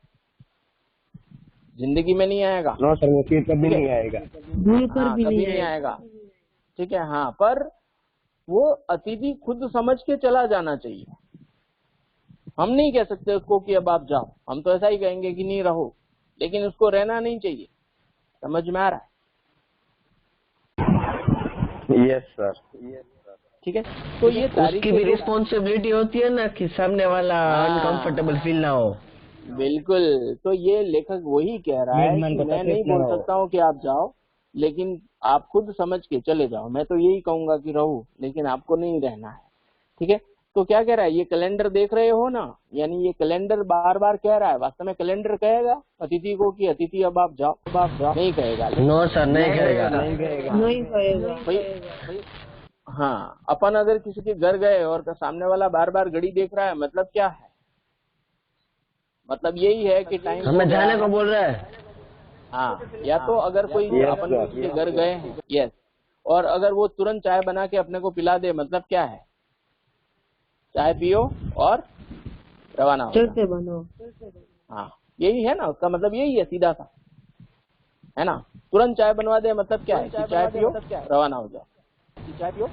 जिंदगी में नहीं आएगा। नो सर, वो फिर कभी नहीं आएगा। भूल कर हाँ, भी कभी नहीं आएगा। ठीक है, हाँ, पर वो अतिथि खुद समझ के चला जाना चाहिए। हम नहीं कह सकते उसको कि अब आप जाओ, हम तो ऐसा ही कहेंगे कि नहीं रहो, लेकिन उसको रहना नहीं चाहिए। समझ में आ रहा है? Yes sir. ठीक है, तो ये उसकी भी रिस्पॉन्सिबिलिटी होती है ना कि सामने वाला अनकंफर्टेबल फील ना हो। बिल्कुल, तो ये लेखक वही कह रहा है मेजबान कि को मैं तकलीफ नहीं ना बोल हो। सकता हूँ कि आप जाओ, लेकिन आप खुद समझ के चले जाओ। मैं तो यही कहूंगा कि रहो, लेकिन आपको नहीं रहना है। ठीक है, तो क्या कह रहा है, ये कैलेंडर देख रहे हो ना, यानी ये कैलेंडर बार बार कह रहा है। वास्तव में कैलेंडर कहेगा अतिथि को कि अतिथि अब आप जाओ, अब आप जाओ, नहीं कहेगा। नो सर, नहीं कहेगा। नहीं कहेगा। भाई हाँ, अपन अगर किसी के घर गए और सामने वाला बार बार घड़ी देख रहा है, मतलब क्या है? मतलब यही है कि टाइम हमें जाने को बोल रहा है। हाँ, या तो अगर कोई अपन किसी के घर गए हैं, यस, और अगर वो तुरंत चाय बना के अपने को पिला दे, मतलब क्या है? चाय पियो और रवाना हो जाओ। चलते बनो। हाँ, यही है ना, उसका मतलब यही है, सीधा सा, है ना। तुरंत चाय बनवा दे मतलब क्या है कि चाय पियो रवाना हो जाओ, चाय पियो।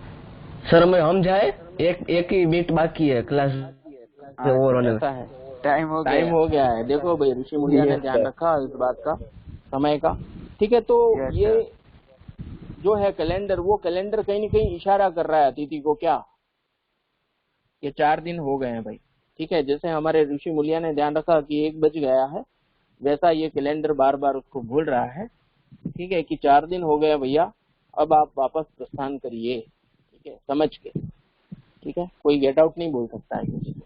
सर हम जाए, एक ही मीट बाकी है क्लास ओवर होने में। ऐसा है, टाइम हो टाइम गया। हो गया है। देखो भाई, ऋषि मुनिया ने Yes, ध्यान sir. रखा इस बात का, समय का। ठीक है, तो Yes, ये sir. जो है कैलेंडर, वो कैलेंडर कहीं न कहीं इशारा कर रहा है अतिथि को, क्या ये 4 दिन हो गए हैं भाई। ठीक है, जैसे हमारे ऋषि मुनिया ने ध्यान रखा कि 1 बज गया है, वैसा ये कैलेंडर बार बार उसको भूल रहा है। ठीक है, कि 4 दिन हो गए भैया, अब आप वापस प्रस्थान करिए। ठीक है, समझ के। ठीक है, कोई गेट आउट नहीं बोल सकता है किसी को,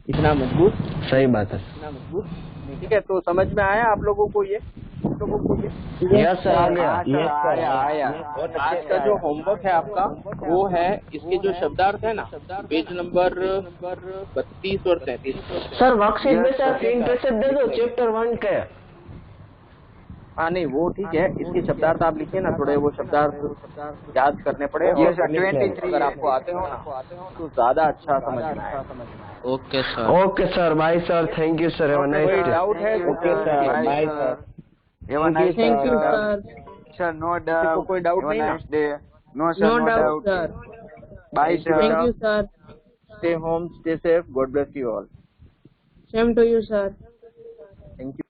इतना मजबूत, सही बात है। इतना मजबूत। ठीक है, तो समझ में आया आप लोगों को ये? यस सर आ गया। हाँ सर, आया। और आज का जो होमवर्क है आपका वो है इसके जो शब्दार्थ है ना, पेज नंबर 32 और 33। सर वर्कशीट में सर प्रिंट रिसिप्ट दे दो चैप्टर 1 के। हाँ नहीं वो ठीक है, इसके शब्दार्थ आप लिखिए ना, थोड़े वो शब्दार्थ याद करने पड़े। ये सर और 23 अगर आपको आते हो ना तो ज्यादा अच्छा समझ में आएगा। Okay sir, bye sir, thank you sir, have a nice कोई डे। डाउट है? Okay sir, bye sir. Thank you, sir. Sir, no किसी को डाउट। कोई डाउट नहीं ना? No sir, No no doubt, doubt. sir. Bye Thank sir. you, sir. Stay home, stay safe. God bless you all. Same to you, sir. Thank you.